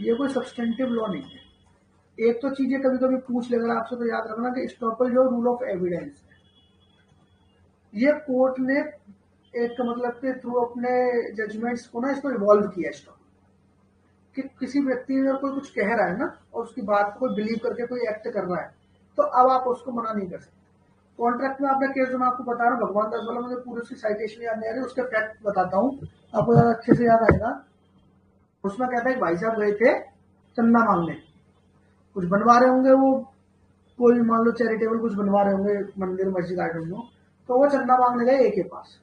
ये कोई सब्सटेंटिव लॉ नहीं है। एक तो चीजें कभी कभी पूछ लेगा आपसे, तो याद रखना कि स्टॉपल जो रूल ऑफ एविडेंस है, ये कोर्ट ने एक मतलब के थ्रू अपने जजमेंट्स को ना इसको इवॉल्व किया स्टॉपल, कि किसी व्यक्ति अगर कोई कुछ कह रहा है ना, और उसकी बात को कोई बिलीव करके कोई एक्ट कर रहा है, तो अब आप उसको मना नहीं कर सकते। कॉन्ट्रैक्ट में आपने केस जो मैं आपको बता रहा हूँ, भगवान दास वाला, मुझे पूरी उसकी साइटेशन याद नहीं आ रही, उसके फैक्ट बताता हूँ, आपको ज्यादा अच्छे से याद आएगा। उसमें कहता है भाई साहब गए थे चंदा मांगने, कुछ बनवा रहे होंगे वो, कोई मान लो चैरिटेबल कुछ बनवा रहे होंगे, मंदिर मस्जिद गार्डन में, तो वो चंदा मांगने गए ए के पास,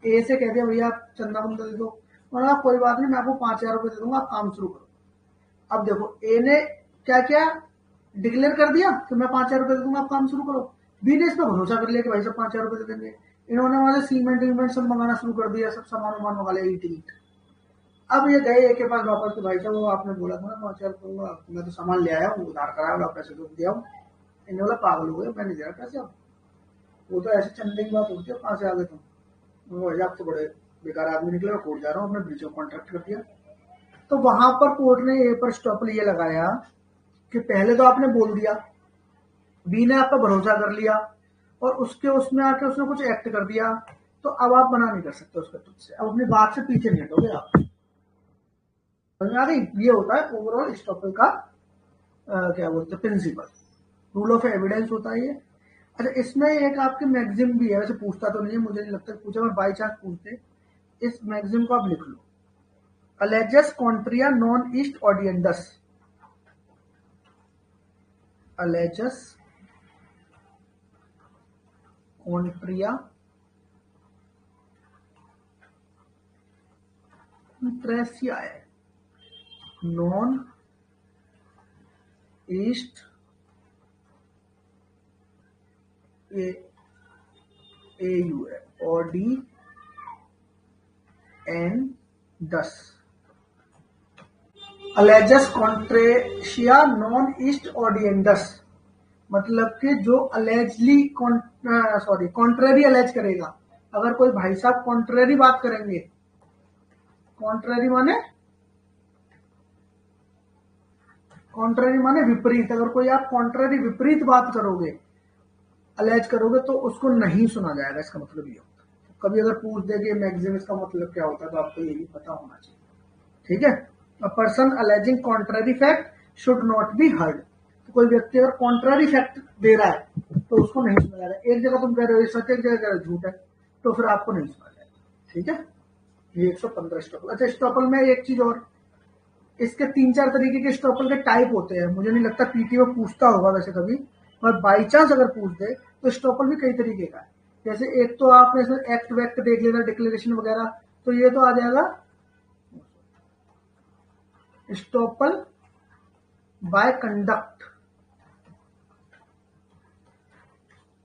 ए से कह दिया भैया आप चंदा बंदा दे दो, उन्होंने कोई बात नहीं मैं आपको 5,000 रुपए दे दूंगा, आप काम शुरू करो। अब देखो ए ने क्या क्या डिक्लेयर कर दिया कि मैं 5,000 रुपए दे दूंगा, आप काम शुरू करो। बी ने इस पर भरोसा कर लिया कि भाई साहब 5,000 रुपए दे देंगे, इन्होंने वहां से सीमेंट वीमेंट सब मंगाना शुरू कर दिया, सब सामान वामान मंगा लिया, ईट ईट। अब ये गए ए के पास वापस, तो भाई साहब वो आपने बोला था ना 5,000 दूंगा, मैं तो सामान ले आया हूँ, उधार कराया, पैसे तो दिया हूँ। इन्हें बोला पागल हो गए, मैं नहीं दे रहा पैसे, अब वो तो ऐसे चलने की बात होती है, कहाँ से आ गए तुम, वो आप तो बड़े बेकार आदमी निकले, मैं कोर्ट जा रहा हूँ, अपने ब्रीच ऑफ कॉन्ट्रैक्ट कर दिया। तो वहां पर कोर्ट ने ए पर स्टॉपल ये लगाया कि पहले तो आपने बोल दिया, बी ने आपका भरोसा कर लिया, और उसके उसमें आके उसने कुछ एक्ट कर दिया, तो अब आप मना नहीं कर सकते उसके तुझसे, अब अपनी बात से पीछे नहीं हटोगे आप। समझ में आ गई? ये होता है ओवरऑल स्टॉपल का क्या बोलते हैं प्रिंसिपल, रूल ऑफ एविडेंस होता है ये। अच्छा, इसमें एक आपकी मैगजिम भी है, वैसे पूछता तो नहीं है, मुझे नहीं लगता पूछा, मैं बाई चांस पूछते, इस मैगजिम को आप लिख लो, अलेजस कॉन्ट्रिया नॉन ईस्ट ऑडियंडस, अलेजस कॉन्ट्रिया ट्रेसिया है, नॉन ईस्ट AU है, ऑडियंडस, अलेजस कॉन्ट्रेशिया नॉन ईस्ट ऑडियंडस, मतलब कि जो अलेजली कॉन्ट्रेरी अलेज करेगा, अगर कोई भाई साहब कॉन्ट्रेरी बात करेंगे, कॉन्ट्रेरी माने विपरीत, अगर कोई आप कॉन्ट्रेरी विपरीत बात करोगे, अलेज करोगे, तो उसको नहीं सुना जाएगा, इसका मतलब ये होता है। कभी अगर पूछ देगे मैगजिम इसका मतलब क्या होता है, तो आपको ये भी पता होना चाहिए, ठीक है। A person alleging contrary fact should not be heard, तो कोई व्यक्ति अगर कॉन्ट्रेरी फैक्ट दे रहा है तो उसको नहीं सुना जाएगा, एक जगह तुम कह रहे हो सच, एक जगह कह रहे हो झूठ है, तो फिर आपको नहीं सुना जाएगा, ठीक है। ये 115 स्टॉपल। अच्छा, स्टॉपल में एक चीज और, इसके 3-4 तरीके के स्टॉपल के टाइप होते हैं, मुझे नहीं लगता पीटी में पूछता होगा वैसे कभी, पर बाई चांस अगर पूछ दे तो स्टॉपल भी कई तरीके का है। जैसे एक तो आपने इसमें एक्ट वैक्ट देख लेना, डिक्लेरेशन वगैरह, तो ये तो आ जाएगा estoppel by conduct.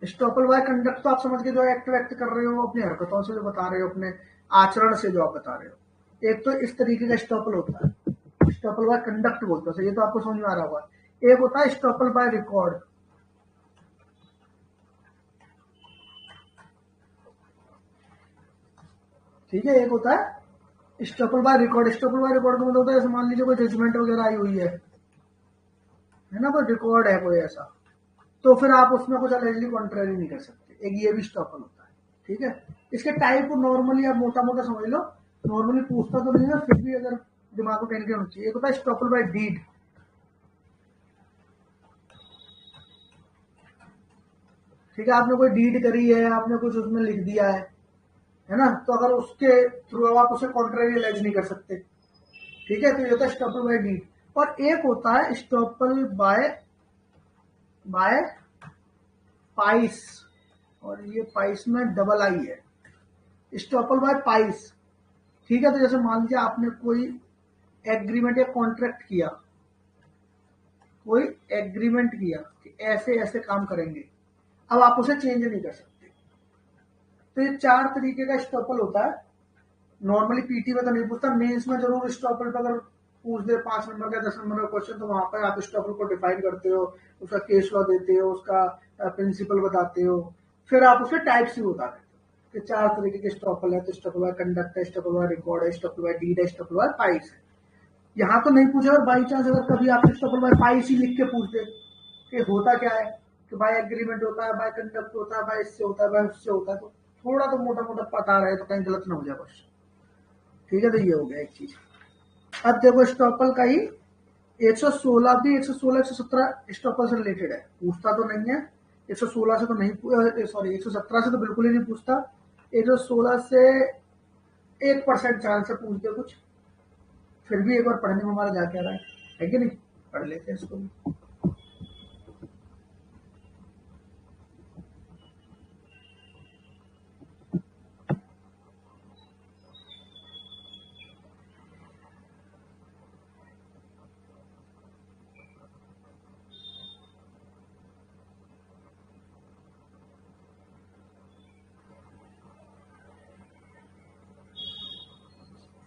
Estoppel by conduct तो आप समझ के जो एक्ट वैक्ट कर रहे हो, अपनी हरकतों से जो बता रहे हो, अपने आचरण से जो आप बता रहे हो, एक तो इस तरीके का स्टॉपल होता है, स्टॉपल बाय कंडक्ट बोलते हैं, ये तो आपको समझ में आ रहा होगा। एक होता है स्टॉपल बाय रिकॉर्ड, ठीक है, एक होता है estoppel by record. Estoppel by record का मतलब होता है, जैसे मान लीजिए कोई जजमेंट वगैरह आई हुई है ना, कोई रिकॉर्ड है कोई ऐसा, तो फिर आप उसमें कुछ अलेजली कॉन्ट्रेरी नहीं कर सकते, एक ये भी स्टॉपल होता है, ठीक है। इसके टाइप को नॉर्मली आप मोटा मोटा समझ लो, नॉर्मली पूछता तो नहीं है, फिर भी अगर दिमाग को कहीं होना चाहिए। एक होता है स्टॉपल बाय डीड, ठीक है, आपने कोई डीड करी है, आपने कुछ उसमें लिख दिया है ना, तो अगर उसके थ्रू आप उसे कॉन्ट्रेरी अलेज नहीं कर सकते, ठीक है, तो ये होता है स्टॉपल बाय डीड। और एक होता है स्टॉपल बाय पाइस, और ये पाइस में डबल आई है, स्टॉपल बाय पाइस, ठीक है। तो जैसे मान लीजिए आपने कोई एग्रीमेंट या कॉन्ट्रैक्ट किया, कोई एग्रीमेंट किया कि ऐसे ऐसे काम करेंगे, अब आप उसे चेंज नहीं कर सकते, तो ये 4 तरीके का स्टॉपल होता है। नॉर्मली पीटी में तो नहीं पूछता, मेंस में जरूर स्टॉपल पर अगर पूछ दे 5 नंबर का 10 नंबर का क्वेश्चन, तो वहां पर आप स्टॉपल को डिफाइन करते हो, उसका केस लॉ देते हो, उसका प्रिंसिपल बताते हो, फिर आप उसके टाइप्स भी बता देते हो कि 4 तरीके के स्टॉपल है, तो स्टॉपल बाय कंडक्ट है, स्टॉपल बाय रिकॉर्ड है, स्टॉपल बाय डीड है, स्टॉपल बाय पाइस है। यहाँ तो नहीं पूछा, और बाई चांस अगर कभी आप स्टॉपल बाय पाइस ही लिख के पूछ दे कि होता क्या है, कि बाय एग्रीमेंट होता है, बाय कंडक्ट होता है, बाय इससे होता है, बाय उससे होता है, तो थोड़ा तो मोटा मोटा पता रहे तो कहीं गलत ना हो जाए बस, ठीक है। तो ये हो गया एक चीज। अब देखो स्टॉपल का ही 116 भी, 116 117 स्टॉपल से रिलेटेड है, पूछता तो नहीं है, 116 से तो नहीं, सॉरी 117 से तो बिल्कुल ही नहीं पूछता, 116 से 1% चांस से पूछ दे कुछ, फिर भी एक बार पढ़ने में हमारा जा क्या रहा है कि नहीं, पढ़ लेते हैं इसको भी।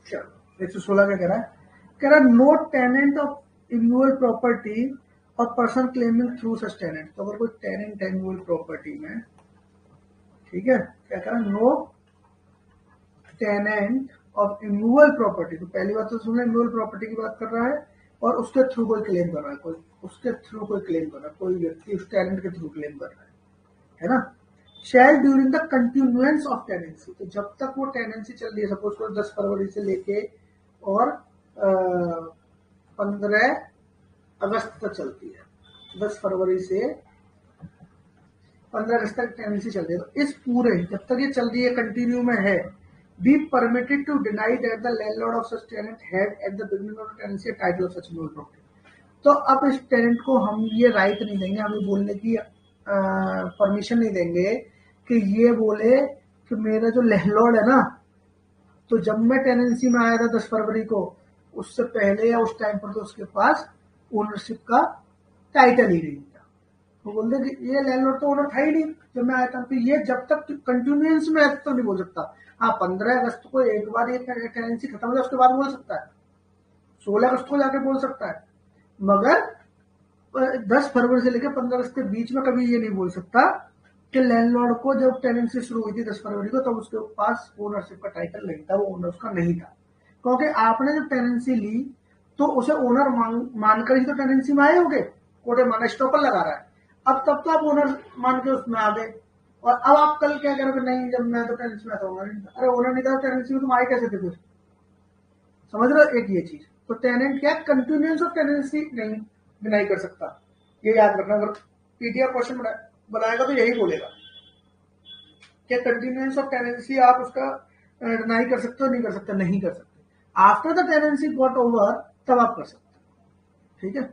चलो 116 क्या कह रहा है, कह रहा है no tenant of immovable property और person claiming through such tenant. तो अगर कोई टेनेंट है इम्यूअल प्रॉपर्टी में, ठीक है, क्या कह रहा है, no tenant of immovable property. तो पहली बात तो सुनना, इमूवेबल प्रॉपर्टी की बात कर रहा है और उसके थ्रू कोई क्लेम कर रहा है, कोई उसके थ्रू कोई क्लेम कर रहा है, कोई व्यक्ति उस टेनेंट के थ्रू क्लेम कर रहा है ना। Shall during the continuance of tenancy, तो जब तक वो टेनेंसी चल रही है, सपोज को 10 फरवरी से लेके और 15 अगस्त तक चलती है, 10 फरवरी से 15 अगस्त तक टेनेंसी चल रही है, तो इस पूरे जब तक ये चल रही है, कंटिन्यू में है, be permitted to deny that the landlord of such tenant had at the beginning of the tenancy a title of such movable property। तो अब इस टेनेंट को हम ये राइट नहीं देंगे, हम ये बोलने की परमिशन नहीं देंगे कि ये बोले कि मेरा जो लैंडलॉर्ड है ना, तो जब मैं टेनेंसी में आया था 10 फरवरी को, उससे पहले या उस टाइम पर तो उसके पास ओनरशिप का टाइटल ही नहीं था। वो बोलते कि ये लैंडलॉर्ड तो ओनर था ही नहीं जब मैं आया था, तो ये जब तक कंटिन्यूएंस में है तो नहीं बोल सकता। हाँ, 15 अगस्त को एक बार ये टेनेंसी खत्म हो जाए उसके बाद बोल सकता है, 16 अगस्त को जाके बोल सकता है, मगर 10 फरवरी से लेकर 15 अगस्त के बीच में कभी ये नहीं बोल सकता कि लैंडलॉर्ड को जब टेनेंसी शुरू हुई थी 10 फरवरी को, तब उसके पास ओनरशिप का टाइटल नहीं था, वो ओनर उसका नहीं था। क्योंकि आपने जब टेनेंसी ली तो उसे ओनर मानकर ही तो टेनेंसी में आए होंगे, कोर्ट माना स्टॉपर लगा रहा है, अब तब तो आप ओनर मान के उसमें आ गए, और अब आप कल क्या करोगे, नहीं जब मैं तो टेनेंसी में था ओनर नहीं था। अरे ओनर नहीं था टेनेंसी में, तुम आए कैसे थे फिर? समझ रहे हो एक ये चीज। तो टेनेंट क्या कंटिन्यूएंस ऑफ टेनेंसी नहीं डिनाई कर सकता, ये याद रखना। अगर पीटीआर क्वेश्चन बनाएगा तो यही बोलेगा क्या कंटिन्यूएंस ऑफ टेनेंसी आप उसका डिनाई कर सकते हो, नहीं कर सकते, नहीं कर सकते। After the tenancy got over तब आप कर सकते, ठीक है।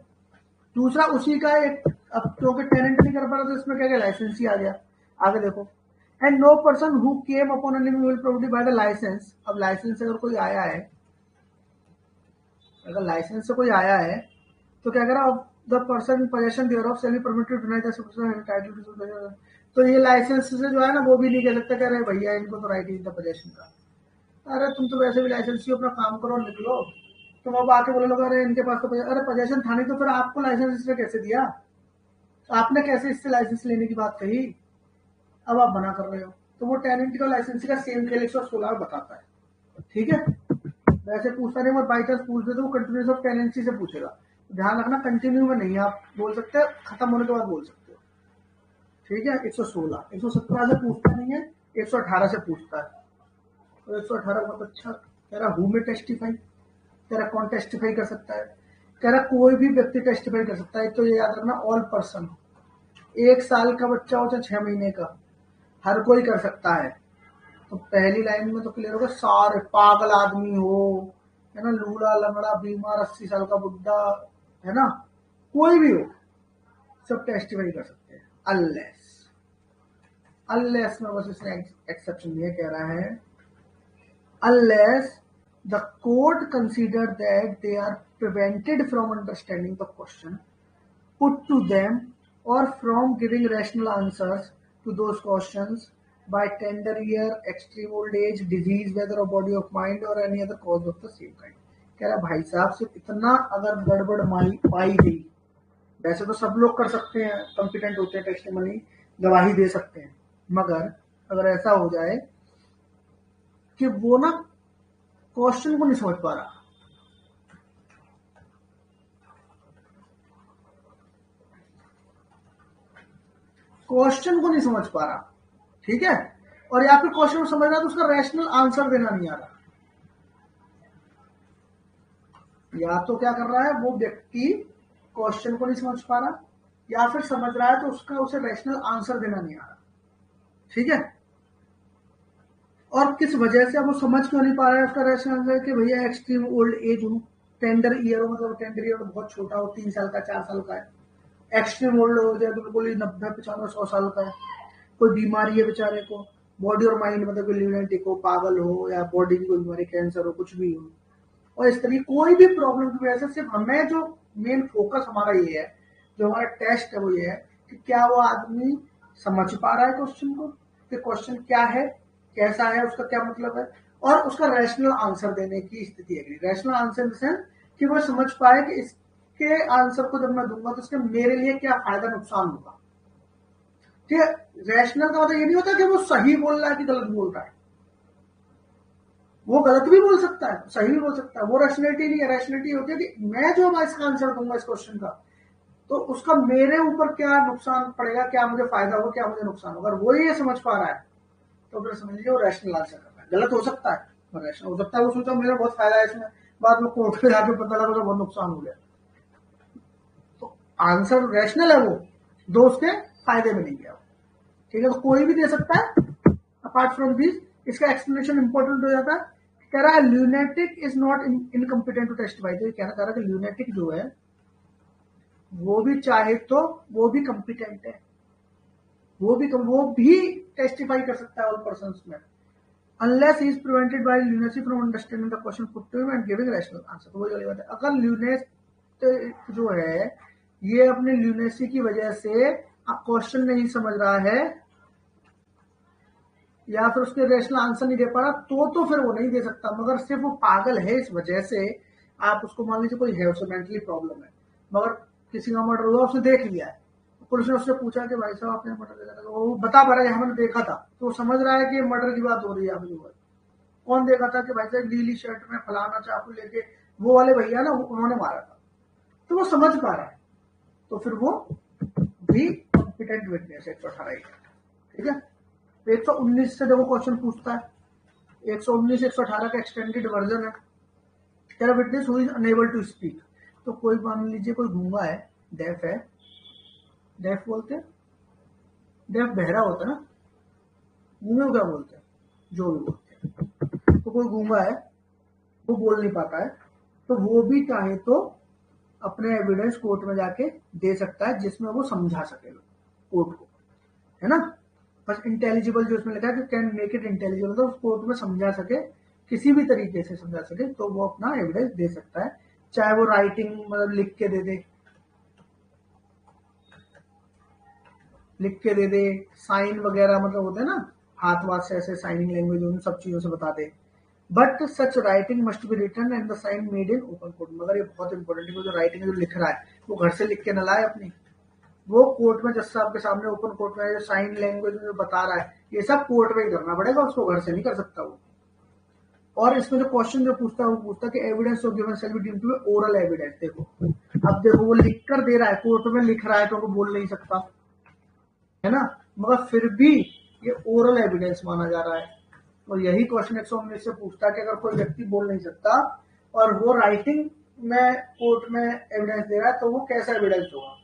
दूसरा उसी का एक, अब क्योंकि टेनेंट नहीं कर पा रहा तो इसमें क्या लाइसेंस ही आ गया। आगे देखो, and no person who came upon an immovable property by the licence. अब लाइसेंस अगर कोई आया है, अगर लाइसेंस से कोई आया है तो क्या करा, the person possession there of solely permitted deny the title to, तो ये लाइसेंस से जो है ना वो भी नहीं कह सकता कह रहे भैया इनको तो राइट इन द पोजेशन का। अरे तुम तो वैसे भी लाइसेंस ही अपना काम करो निकलो, तुम अब आके बोले लोग अरे इनके पास तो अरे पोजेशन था नहीं, तो फिर आपको लाइसेंस इससे कैसे दिया, आपने कैसे इससे लाइसेंस लेने की बात कही, अब आप बना कर रहे हो। तो वो टेनेंट का लाइसेंस का सेम खेल 116 बताता है, ठीक है। वैसे पूछता नहीं, बाई चांस पूछ दे तो वो कंटिन्यूस ऑफ टेनेंसी से पूछेगा, ध्यान रखना कंटिन्यू में नहीं आप बोल सकते, खत्म होने के बाद बोल सकते हो, ठीक है। 116 117 से पूछता नहीं है, 118 से पूछता है। तो 118 बहुत अच्छा कह रहा, हु में टेस्टिफाई, कह रहा कौन टेस्टिफाई कर सकता है, कह रहा कोई भी व्यक्ति टेस्टिफाई कर सकता है। तो ये याद रखना, ऑल पर्सन, 1 साल का बच्चा हो चाहे 6 महीने का, हर कोई कर सकता है। तो पहली लाइन में तो क्लियर होगा, सारे पागल आदमी हो, है ना, लूला लंगड़ा बीमार 80 साल का बुढ़ा, है ना, कोई भी हो, सब टेस्टिफाई कर सकते हैं, अनलेस में बस इसने एक्सेप्शन ये कह रहा है, unless the court consider that they are prevented from understanding the question put to them or from giving rational answers to those questions by tender year, extreme old age, disease, whether of body of mind or any other cause of the same kind। कह रहा भाई साहब सिर्फ इतना अगर गड़बड़ पाई गई, वैसे तो सब लोग कर सकते हैं, कॉम्पिटेंट होते हैं, टेस्टिमनी गवाही दे सकते हैं, मगर अगर ऐसा हो जाए कि वो ना क्वेश्चन को नहीं समझ पा रहा, क्वेश्चन को नहीं समझ पा रहा, ठीक है, और या फिर क्वेश्चन को समझ रहा है तो उसका रैशनल आंसर देना नहीं आ रहा, या तो क्या कर रहा है वो व्यक्ति क्वेश्चन को नहीं समझ पा रहा, या फिर समझ रहा है तो उसका उसे रैशनल आंसर देना नहीं आ रहा, ठीक है। और किस वजह से अब वो समझ क्यों नहीं पा रहा है, उसका रैशनल आंसर कि भैया एक्सट्रीम ओल्ड एज हूँ, टेंडर ईयर हो, मतलब टेंडर ईयर बहुत छोटा हो, 3 साल का 4 साल का है, एक्सट्रीम ओल्ड हो जाए तो बिल्कुल 90 95 100 साल का है, कोई बीमारी है बेचारे को, बॉडी और माइंड मतलब कोई ल्यूनेटिक हो, पागल हो, या बॉडी की कोई बीमारी, कैंसर हो, कुछ भी हो, और इस तरह कोई भी प्रॉब्लम की वजह से सिर्फ हमें जो मेन फोकस हमारा ये है, जो हमारा टेस्ट है वो ये है कि क्या वो आदमी समझ पा रहा है क्वेश्चन को, कि क्वेश्चन क्या है, कैसा है, उसका क्या मतलब है, और उसका रैशनल आंसर देने की स्थिति है। Rational answer in the sense कि वो समझ पाए कि इसके आंसर को जब मैं दूंगा तो इसके मेरे लिए क्या फायदा नुकसान होगा। ठीक है। रैशनल का मतलब ये नहीं होता कि वो सही बोल रहा है कि गलत बोल रहा है, वो गलत भी बोल सकता है, सही भी बोल सकता है, वो रैशनैलिटी नहीं है। रैशनैलिटी होती है कि मैं जो इसका आंसर दूंगा इस क्वेश्चन का, तो उसका मेरे ऊपर क्या नुकसान पड़ेगा, क्या मुझे फायदा होगा, क्या मुझे नुकसान होगा। अगर वो ये समझ पा रहा है तो फिर समझ लीजिए वो रैशनल आंसर कर रहा है। गलत हो सकता है, पर रैशनल हो सकता है वो सोचा मेरा बहुत फायदा है इसमें, बाद में कोर्ट में जाके पता लगा बहुत नुकसान हो गया। तो आंसर रैशनल है वो, दो उसके फायदे में नहीं गया। ठीक है, तो कोई भी दे सकता है अपार्ट फ्रॉम दिस। इसका एक्सप्लेनेशन इंपॉर्टेंट हो जाता है। कह रहा है lunatic is not incompetent to testify. तो ये कहना चाह रहा है कि ल्यूनेटिक जो है वो भी चाहे तो वो भी कम्पिटेंट है, वो भी टेस्टिफाई कर सकता है ऑल पर्सन्स में, unless he is prevented by lunacy from understanding the question put to him and giving rational answer. तो वही वाली बात है, अगर ल्यूनेस जो है ये अपनी ल्यूनेसी की वजह से क्वेश्चन नहीं समझ रहा है या फिर उसके रैशनल आंसर नहीं दे पा रहा, तो फिर वो नहीं दे सकता। मगर सिर्फ वो पागल है इस वजह से, आप उसको मान लीजिए कोई है, उसे मेंटली प्रॉब्लम है, मगर किसी का मर्डर हुआ उसने देख लिया है, पुलिस ने उससे पूछा कि भाई साहब आपने मर्डर देखा था, तो वो बता पा रहा है हमने देखा था, तो वो समझ रहा है कि मर्डर की बात हो रही है। अभी कौन देखा था कि भाई साहब नीली शर्ट में फलाना चाकू लेके वो वाले भैया ना उन्होंने मारा था, तो वो समझ पा रहा है, तो फिर वो भी कॉम्पिटेंट विटनेस है 118। ठीक है, 119 से देखो क्वेश्चन पूछता है, 119 118 का एक्सटेंडेड वर्जन है। तेरा witness who is unable to speak. तो कोई मान लीजिए कोई गूंगा है, डेफ है, डेफ बोलते हैं, डेफ बहरा होता है ना, गूंगे को क्या बोलते हैं, जो भी बोलते हैं। तो कोई गूंगा है, वो बोल नहीं पाता है, तो वो भी चाहे तो अपने एविडेंस कोर्ट में जाके दे सकता है जिसमें वो समझा सके कोर्ट को, है ना। बस इंटेलिजिबल जो इसमें लिखा है कि कैन मेक इट इंटेलिजिबल, तो कोर्ट में समझा सके, किसी भी तरीके से समझा सके, तो वो अपना एविडेंस दे सकता है। चाहे वो राइटिंग मतलब लिख के दे दे, साइन वगैरह मतलब होते हैं ना, हाथ वाथ से ऐसे साइनिंग लैंग्वेज, उन सब चीजों से बता दे। But such writing must be written and the sign made in open court. मगर ये बहुत इंपॉर्टेंट है, जो राइटिंग जो लिख रहा है वो घर से लिख के न लाए अपनी, वो कोर्ट में जज साहब के सामने ओपन कोर्ट में जो साइन लैंग्वेज में जो बता रहा है ये सब कोर्ट में ही करना पड़ेगा, उसको घर से नहीं कर सकता वो। और इसमें जो क्वेश्चन जो पूछता है वो पूछता है कि evidence of given shall be deemed to be oral evidence. देखो अब देखो वो लिख कर दे रहा है, कोर्ट में लिख रहा है, तो वो बोल नहीं सकता है ना, मगर फिर भी ये ओरल एविडेंस माना जा रहा है। और यही क्वेश्चन 119 से पूछता है कि अगर कोई व्यक्ति बोल नहीं सकता और वो राइटिंग में कोर्ट में एविडेंस दे रहा है तो वो कैसा एविडेंस होगा।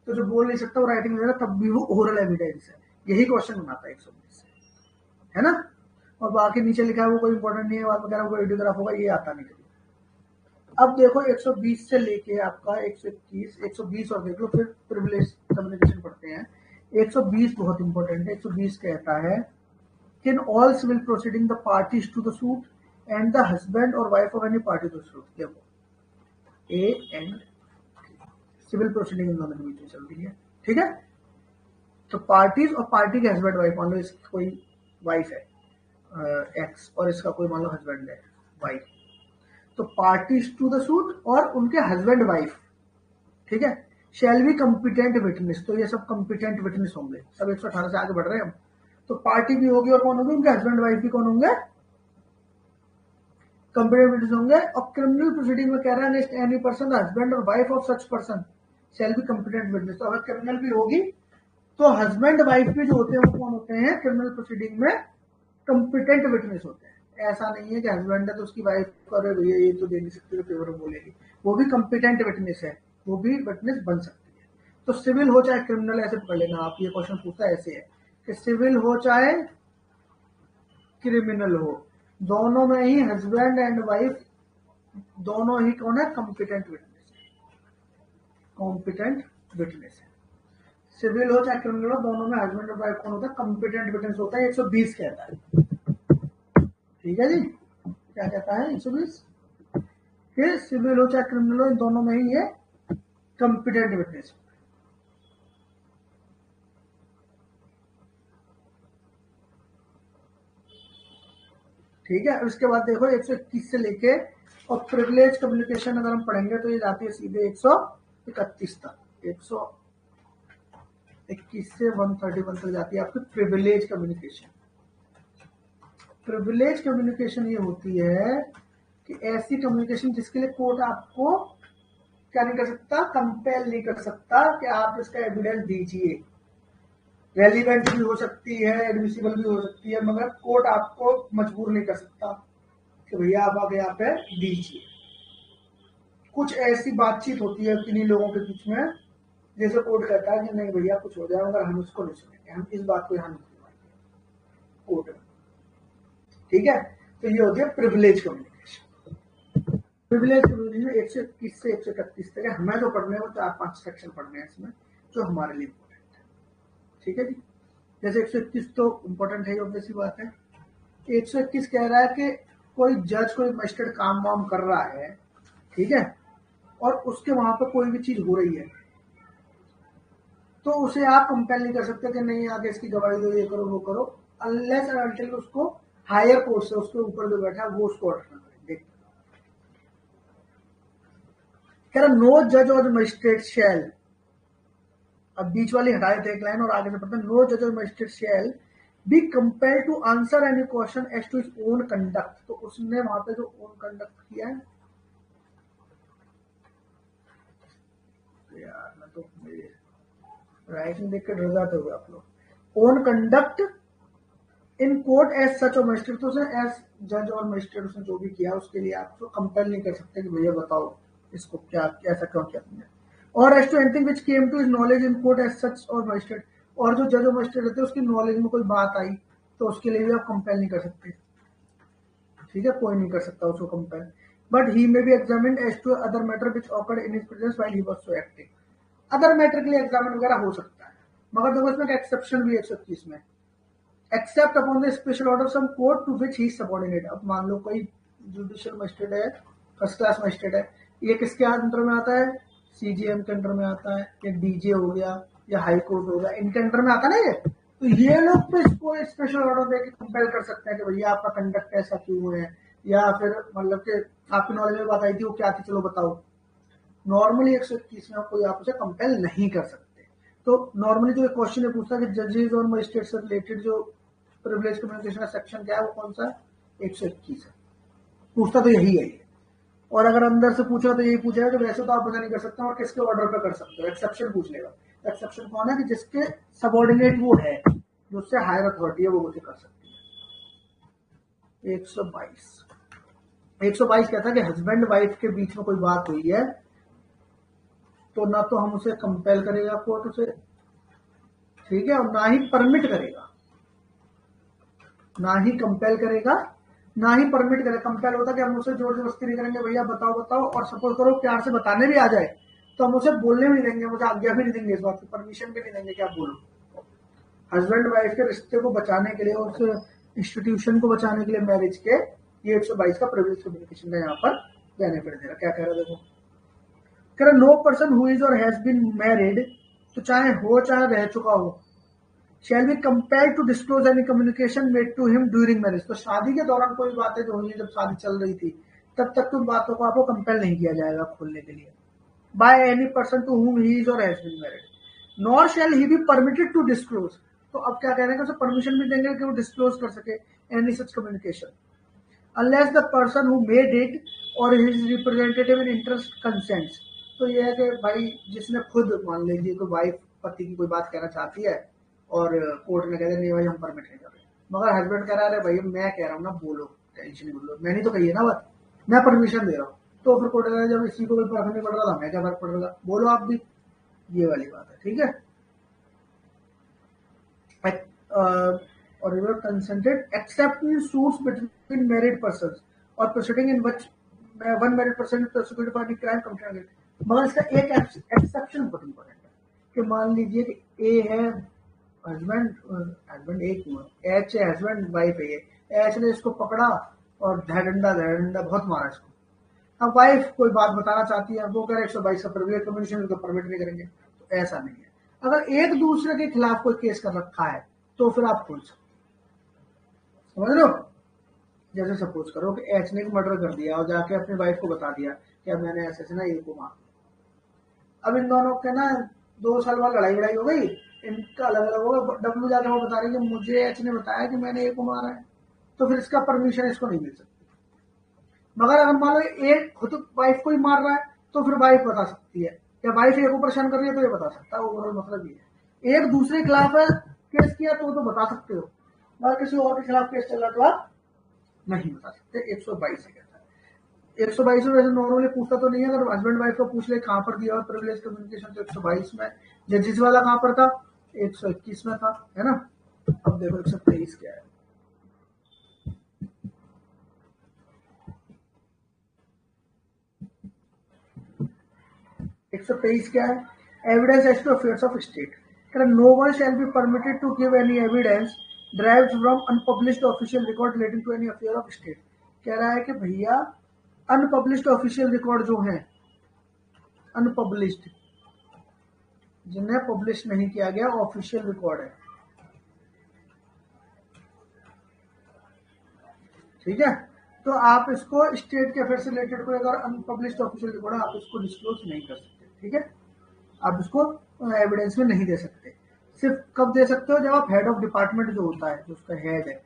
तो जो बोल नहीं सकता वो राइटिंग में दे रहा है, तब भी वो ओरल एविडेंस है। यही क्वेश्चन बनाता है 119 से, है ना। और बाकी नीचे लिखा है वो कोई इंपॉर्टेंट नहीं है, बात वगैरह कोई रेडियोग्राफ होगा ये आता नहीं कभी। अब देखो 120 से लेके आपका 121, 120 और देख लो, फिर प्रिविलेज कम्युनिकेशन पढ़ते हैं। 120 बहुत इंपॉर्टेंट है। 120 कहता है कि in all civil proceeding the parties to the suit and the husband or wife of any party to the suit। देखो ए एंड सिविल प्रोसीडिंग इन दोनों के बीच में चल रही है, ठीक है। तो पार्टीज और पार्टी के हस्बैंड वाइफ, मान लो इसकी कोई वाइफ है एक्स और इसका कोई मान लो हस्बैंड है वाइफ, तो पार्टीज टू द सूट और उनके हस्बैंड वाइफ, ठीक है, शैल बी कॉम्पिटेंट विटनेस। तो ये सब कॉम्पिटेंट विटनेस होंगे, सब 118 से आगे बढ़ रहे हैं हम। तो पार्टी भी होगी और कौन होगी, उनके हस्बैंड वाइफ भी कौन होंगे, कॉम्पिटेंट विटनेस होंगे। और क्रिमिनल प्रोसीडिंग में कह रहा है एनी पर्सन हस्बैंड और wife of such person shall be competent witness. तो अगर क्रिमिनल भी होगी तो हस्बैंड वाइफ भी जो होते हैं वो कौन होते हैं, क्रिमिनल प्रोसीडिंग में कॉम्पिटेंट विटनेस होते हैं। ऐसा नहीं है कि हस्बैंड है तो उसकी वाइफ करे भैया ये तो दे नहीं सकती, तो फेवर में बोलेगी, वो भी कॉम्पिटेंट विटनेस है, वो भी विटनेस बन सकती है। तो सिविल हो चाहे क्रिमिनल, ऐसे पढ़ लेना आप, ये क्वेश्चन पूछता है ऐसे है कि सिविल हो चाहे क्रिमिनल हो, दोनों में ही हस्बैंड एंड वाइफ दोनों ही कौन है, कॉम्पिटेंट विटनेस, कॉम्पिटेंट विटनेस है। सिविल हो चाहे क्रिमिनल हो, दोनों में हस्बैंड और वाइफ कौन होता है, कॉम्पिटेंट विटनेस होता है। 120 कहता है, ठीक है जी, क्या कहता है 120 कि सिविल हो चाहे क्रिमिनल हो, इन दोनों में ही ये कॉम्पिटेंट विटनेस। ठीक है, उसके बाद देखो 121 से लेके और प्रिविलेज कम्युनिकेशन अगर हम पढ़ेंगे तो ये जाती है सीधे 131 तक। 21 से 131 तक जाती है आपकी प्रिविलेज कम्युनिकेशन। प्रिविलेज कम्युनिकेशन ये होती है कि ऐसी कम्युनिकेशन जिसके लिए कोर्ट आपको क्या नहीं कर सकता, कंपेल नहीं कर सकता कि आप इसका एविडेंस दीजिए। रेलिवेंट भी हो सकती है, एडमिसिबल भी हो सकती है, मगर कोर्ट आपको मजबूर नहीं कर सकता कि भैया आप आगे यहाँ पे दीजिए। कुछ ऐसी बातचीत होती है किन्हीं लोगों के बीच में जैसे कोर्ट कहता है कि नहीं भैया कुछ हो जाए मगर हम उसको नहीं सुनेंगे, हम इस बात को यहाँ नहीं सुनेंगे कोर्ट में। ठीक है, तो ये होती है प्रिविलेज कम्युनिकेशन। प्रिविलेज कम्युनिकेशन 121 से 131 तक है। हमें जो पढ़ने हैं वो 4-5 सेक्शन पढ़ने हैं इसमें जो हमारे लिए इम्पोर्टेंट है। ठीक है जी, जैसे 121 तो इम्पोर्टेंट है, ऑब्वियसली बात है। 121 कह रहा है कि कोई जज कोई मजिस्ट्रेट काम वाम कर रहा है, ठीक है, और उसके वहां पर कोई भी चीज हो रही है तो उसे आप कंपेल नहीं कर सकते कि नहीं आगे इसकी गवाही दो, ये करो वो करो, अनलेस एंड अनटिल उसको हायर कोर्ट से उसके ऊपर जो बैठा है वो उसको ऑर्डर ना करे। देख कह रहा नो जज और मजिस्ट्रेट शैल, अब बीच वाली हटाए थे एक लाइन और आगे से पढ़ते हैं, नो जज और magistrate shall be compelled to answer any question as to his own conduct. तो उसने वहां पे जो ओन कंडक्ट किया है, यार मैं तो राइटिंग देख के डर जाते हुए आप लोग, own conduct in court as such और मजिस्ट्रेट, तो उसने एज जज और मजिस्ट्रेट उसने जो भी किया उसके लिए आप कंपेल नहीं कर सकते कि भैया बताओ इसको क्या ऐसा क्यों किया तुमने। और as to anything which came to his knowledge in court as such और मजिस्ट्रेट, और जो जज और मजिस्ट्रेट रहते हैं उसकी नॉलेज में कोई बात आई तो उसके लिए भी आप कंपेल नहीं कर सकते। ठीक है, कोई नहीं कर सकता उसको compel, but he may be examined as to other matter which occurred in his presence while he was so active. Other matter के लिए एग्जामिन वगैरह हो सकता है, मगर देखो इसमें एक एक्सेप्शन भी है 121 में, except upon the special order some court to which he subordinate. अब मान लो कोई जुडिशियल मजिस्ट्रेट है, फर्स्ट क्लास मजिस्ट्रेट है, ये किसके अंडर में आता है, सीजीएम के अंडर में आता है, या डीजे हो गया या हाई कोर्ट हो गया, इनके अंडर में आता है ना ये, तो ये लोग तो इसको स्पेशल ऑर्डर देकर कंपेल कर सकते हैं कि भैया आपका कंडक्ट ऐसा क्यों है, या फिर मतलब कि आपकी नॉलेज में बात आई थी वो क्या थी, चलो बताओ। नॉर्मली 121 में कोई आप उसे कंपेल नहीं कर सकते। तो नॉर्मली जो क्वेश्चन है पूछता है कि जजेस और मजिस्ट्रेट से रिलेटेड जो प्रिविलेज कम्युनिकेशन का सेक्शन क्या है वो कौन सा है, 121 है, पूछता तो यही है। और अगर अंदर से पूछा तो यही पूछेगा कि वैसे तो आप मजा नहीं कर सकते और किसके ऑर्डर पे कर सकते हो, एक्सेप्शन पूछ लेगा। एक्सेप्शन कौन है कि जिसके सबऑर्डिनेट वो है, जो उससे हायर अथॉरिटी है वो मुझे कर सकती है। 122 कहता है कि हस्बैंड वाइफ के बीच में कोई बात हुई है तो ना तो हम उसे कंपेल करेगा कोर्ट उसे, ठीक है, और ना ही परमिट करेगा, ना ही कंपेल करेगा ना ही परमिट करेगा। कंपेल होता कि हम उसे जोर जबरदस्ती नहीं करेंगे भैया बताओ बताओ, और सपोज करो प्यार से बताने भी आ जाए तो हम उसे बोलने भी नहीं देंगे, मुझे आज्ञा भी नहीं देंगे, इस बात की परमिशन भी नहीं देंगे कि आप बोलो। हस्बैंड वाइफ के रिश्ते को बचाने के लिए, उस इंस्टीट्यूशन को बचाने के लिए मैरिज के, ये 122 का प्रिविलेज कम्युनिकेशन का यहाँ पर बेनिफिट दे रहा। क्या कह रहा है देखो, कह रहा नो पर्सन हु इज और हैज बीन मैरिड, तो चाहे हो चाहे रह चुका हो, shall be compelled to disclose any communication made to him during marriage. तो शादी के दौरान कोई बातें जो हुई, जब शादी चल रही थी तब तक तो बातों को आपको कंपेल नहीं किया जाएगा खोलने के लिए, by any person to whom he is और has been married, nor shall he be permitted to disclose. तो अब क्या कह रहे हैं, उसे परमिशन भी देंगे कि वो डिस्क्लोज कर सके any such communication, unless the person who made it or his representative in interest consents. तो ये है कि भाई जिसने खुद, मान लीजिए कोई वाइफ पति की कोई बात कहना चाहती है और कोर्ट ने कह दिया नहीं भाई हम परमिट नहीं कर रहे, मगर हस्बैंड कह रहा है भाई मैं कह रहा हूँ ना बोलो, टेंशन नहीं बोलो, मैंने तो कही है ना बात, मैं परमिशन दे रहा हूँ, तो फिर कोर्ट कह रहा है जब इसी को कोई फर्क नहीं पड़ रहा था मैं क्या फर्क पड़ रहा, बोलो आप भी, ये वाली बात है। ठीक है, or river consented except in suits between married persons or proceeding in which one married person is prosecuted for any crime committed against। मगर इसका एक एक्सेप्शन बहुत इंपॉर्टेंट है कि मान लीजिए कि ए है हस्बैंड एक हुआ, एच है हस्बैंड वाइफ है, एच ने इसको पकड़ा और धड़ंडा बहुत मारा इसको। अब वाइफ कोई बात बताना चाहती है, वो कह रहे 122 का प्रिविलेज कम्युनिकेशन तो परमिट नहीं करेंगे, तो ऐसा नहीं है। अगर एक दूसरे के खिलाफ कोई केस कर रखा है तो फिर आप खोल सकते, समझ लो। जैसे सपोज करो कि एच ने मर्डर कर दिया और जाके अपनी वाइफ को बता दिया कि अब मैंने ऐसे ना ए को मार, अब इन दोनों के ना 2 साल बाद लड़ाई हो गई इनका अलग अलग होगा। डब्ल्यू जाके वो बता रही है मुझे एच ने बताया कि मैंने ए को मारा है, तो फिर इसका परमिशन इसको नहीं मिल सकती। मगर अगर मान लो एक खुद वाइफ को ही मार रहा है तो फिर वाइफ बता सकती है, या वाइफ एक को परेशान कर रही है तो ये बता सकता है। ओवरऑल मतलब ये है, एक दूसरे के खिलाफ केस किया तो बता सकते हो, मगर किसी और के खिलाफ केस चल रहा तो आप नहीं बता सकते। 122 से कहता है। 122 में वैसे नॉर्मली पूछता तो नहीं है, अगर हस्बैंड वाइफ को पूछ ले कहां पर दिया हुआ प्रिविलेज कम्युनिकेशन, तो 122 में। जजिस वाला कहां पर था, 121 में था, है ना। अब देखो 123 क्या है। एक सौ तेईस क्या है, evidence as to affairs of state. No one shall be permitted to give any evidence derived from unpublished official record relating to any affair of state. कह रहा है कि भैया अनपब्लिश्ड ऑफिशियल रिकॉर्ड जो है, अनपब्लिश्ड जिन्हें पब्लिश नहीं किया गया ऑफिशियल रिकॉर्ड है, ठीक है, तो आप इसको स्टेट के अफेयर से रिलेटेड कोई अगर अनपब्लिश्ड ऑफिशियल रिकॉर्ड है आप इसको डिस्क्लोज नहीं कर सकते, ठीक है। आप इसको एविडेंस में नहीं दे सकते। सिर्फ कब दे सकते हो, जब आप हेड ऑफ डिपार्टमेंट जो होता है, जो उसका हेड है,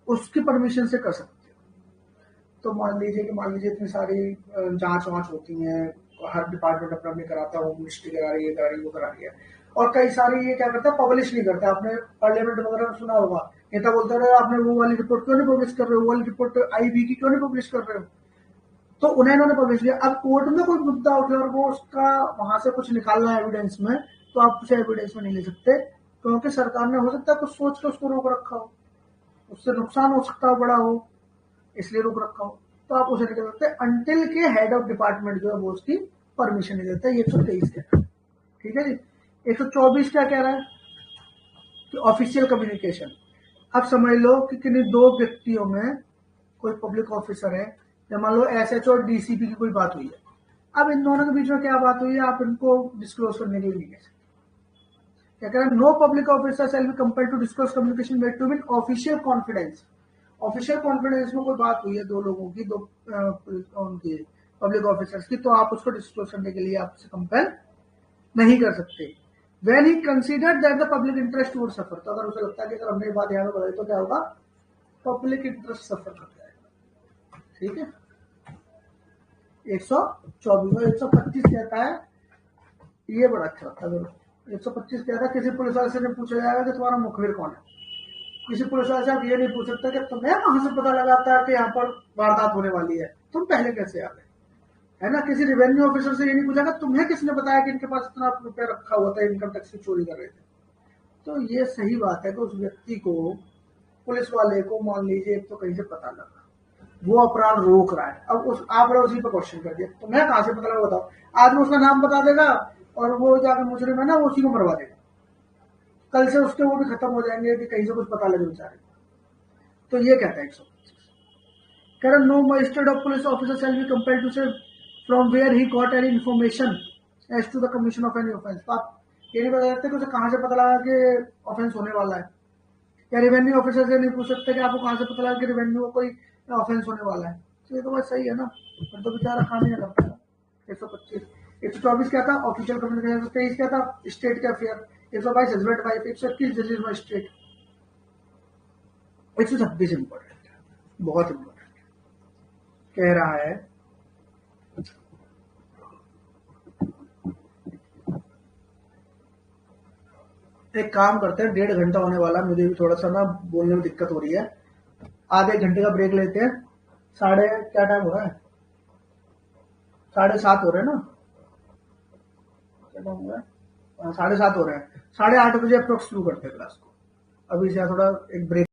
उसकी परमिशन से कर सकते हो। तो मान लीजिए इतनी सारी जांच वाँच होती हैं, हर डिपार्टमेंट अपना अपनी कराता है, होम मिनिस्ट्री करा रही है, करा रही है, वो करा रही है, और कई सारी ये क्या करता है, पब्लिश नहीं करता। आपने पार्लियामेंट वगैरह में सुना होगा, नेता बोलते रहे आपने वो वाली रिपोर्ट क्यों नहीं पब्लिश कर रहे हो, वो वाली रिपोर्ट आईबी की क्यों नहीं पब्लिश कर रहे हो, तो उन्होंने पब्लिश किया। अब कोर्ट में कोई मुद्दा उठे और वो उसका वहां से कुछ निकालना है एविडेंस में, तो आप उसे एविडेंस में नहीं ले सकते, क्योंकि सरकार ने हो सकता है कुछ सोच के उसको रोक रखा हो, उससे नुकसान हो सकता है बड़ा हो, इसलिए रोक रखा हो, तो आप उसे नहीं कर सकते अंटिल के हेड ऑफ डिपार्टमेंट जो है वो उसकी परमिशन नहीं देता। ये 123 कहता है, ठीक है जी। 124 क्या कह रहा है कि ऑफिशियल कम्युनिकेशन। अब समझ लो कि किन्हीं दो व्यक्तियों में कोई पब्लिक ऑफिसर है, या मान लो एसएचओ और डीसीपी की कोई बात हुई है। अब इन दोनों के बीच में क्या बात हुई है, आप इनको डिस्क्लोज करने के लिए नहीं कह सकते। क्या कह रहा है, no public officer shall be compelled to disclose communication made to win official confidence. Official confidence में कोई बात हुई है दो लोगों की, दो उनकी पब्लिक ऑफिसर्स की, तो आप उसको डिस्क्लोज करने के लिए आप उसे कंपेल नहीं कर सकते। When he considered that the public interest would suffer, तो अगर उसे लगता है कि अगर हमने ये बात यहाँ पे बताई तो क्या होगा, पब्लिक इंटरेस्ट सफर कर जाएगा, ठीक है। 124 125 कहता है, ये बड़ा अच्छा था। 125 कहता है किसी पुलिस वाले से नहीं पूछा जाएगा कि तुम्हारा मुखबिर कौन है। किसी पुलिस वाले से आप ये नहीं पूछ सकते कि तुम्हें कहां से पता लगाता है कि यहाँ पर वारदात होने वाली है, तुम पहले कैसे आ गए, है ना। किसी रेवेन्यू ऑफिसर से ये नहीं पूछा तुम्हें किसने बताया कि इनके पास इतना रुपया रखा हुआ था, इनकम टैक्स की चोरी कर रहे थे। तो ये सही बात है कि उस व्यक्ति को, पुलिस वाले को मान लीजिए तो कहीं से पता लगा, वो अपराध रोक रहा है, अब उस आपने उसी पर क्वेश्चन कर दिया, तुम्हें कहां से पता लगा बताओ। आदमी उसका नाम बता देगा और वो जाकर मुजरिम है ना, वो उसी को मरवा देगा, कल से उसके वो भी खत्म हो जाएंगे कि कहीं से कुछ पता लगे बेचारे। तो ये कहता है 125 कह रहा, no magistrate of police officer shall be compelled to say from where he got any information as to the commission of any offence. तो आप ये नहीं बता सकते कि उसे कहां से पता लगा कि ऑफेंस होने वाला है, या रेवेन्यू ऑफिसर से नहीं पूछ सकते कि आपको कहां से पता लगा कि रेवेन्यू को कोई ऑफेंस होने वाला है। तो ये तो बात सही है ना, पर तो बेचारा काम नहीं करता। 125 124 क्या था, ऑफिशियल कम्युनिकेशन। 123 क्या था, स्टेट के अफेयर। 122 husband wife. 121 जजेस मजिस्ट्रेट। 126 इंपॉर्टेंट है, बहुत इंपॉर्टेंट। कह रहा है एक काम करते हैं, 1.5 घंटा होने वाला, मुझे भी थोड़ा सा ना बोलने में दिक्कत हो रही है, आधे घंटे का ब्रेक लेते हैं। साढ़े क्या टाइम हो रहा है, 7:30 हो रहे हैं ना, क्या टाइम हो रहा है, 7:30 हो रहे हैं। 8:30 बजे अप्रोक्स शुरू करते हैं क्लास को। अभी से थोड़ा एक ब्रेक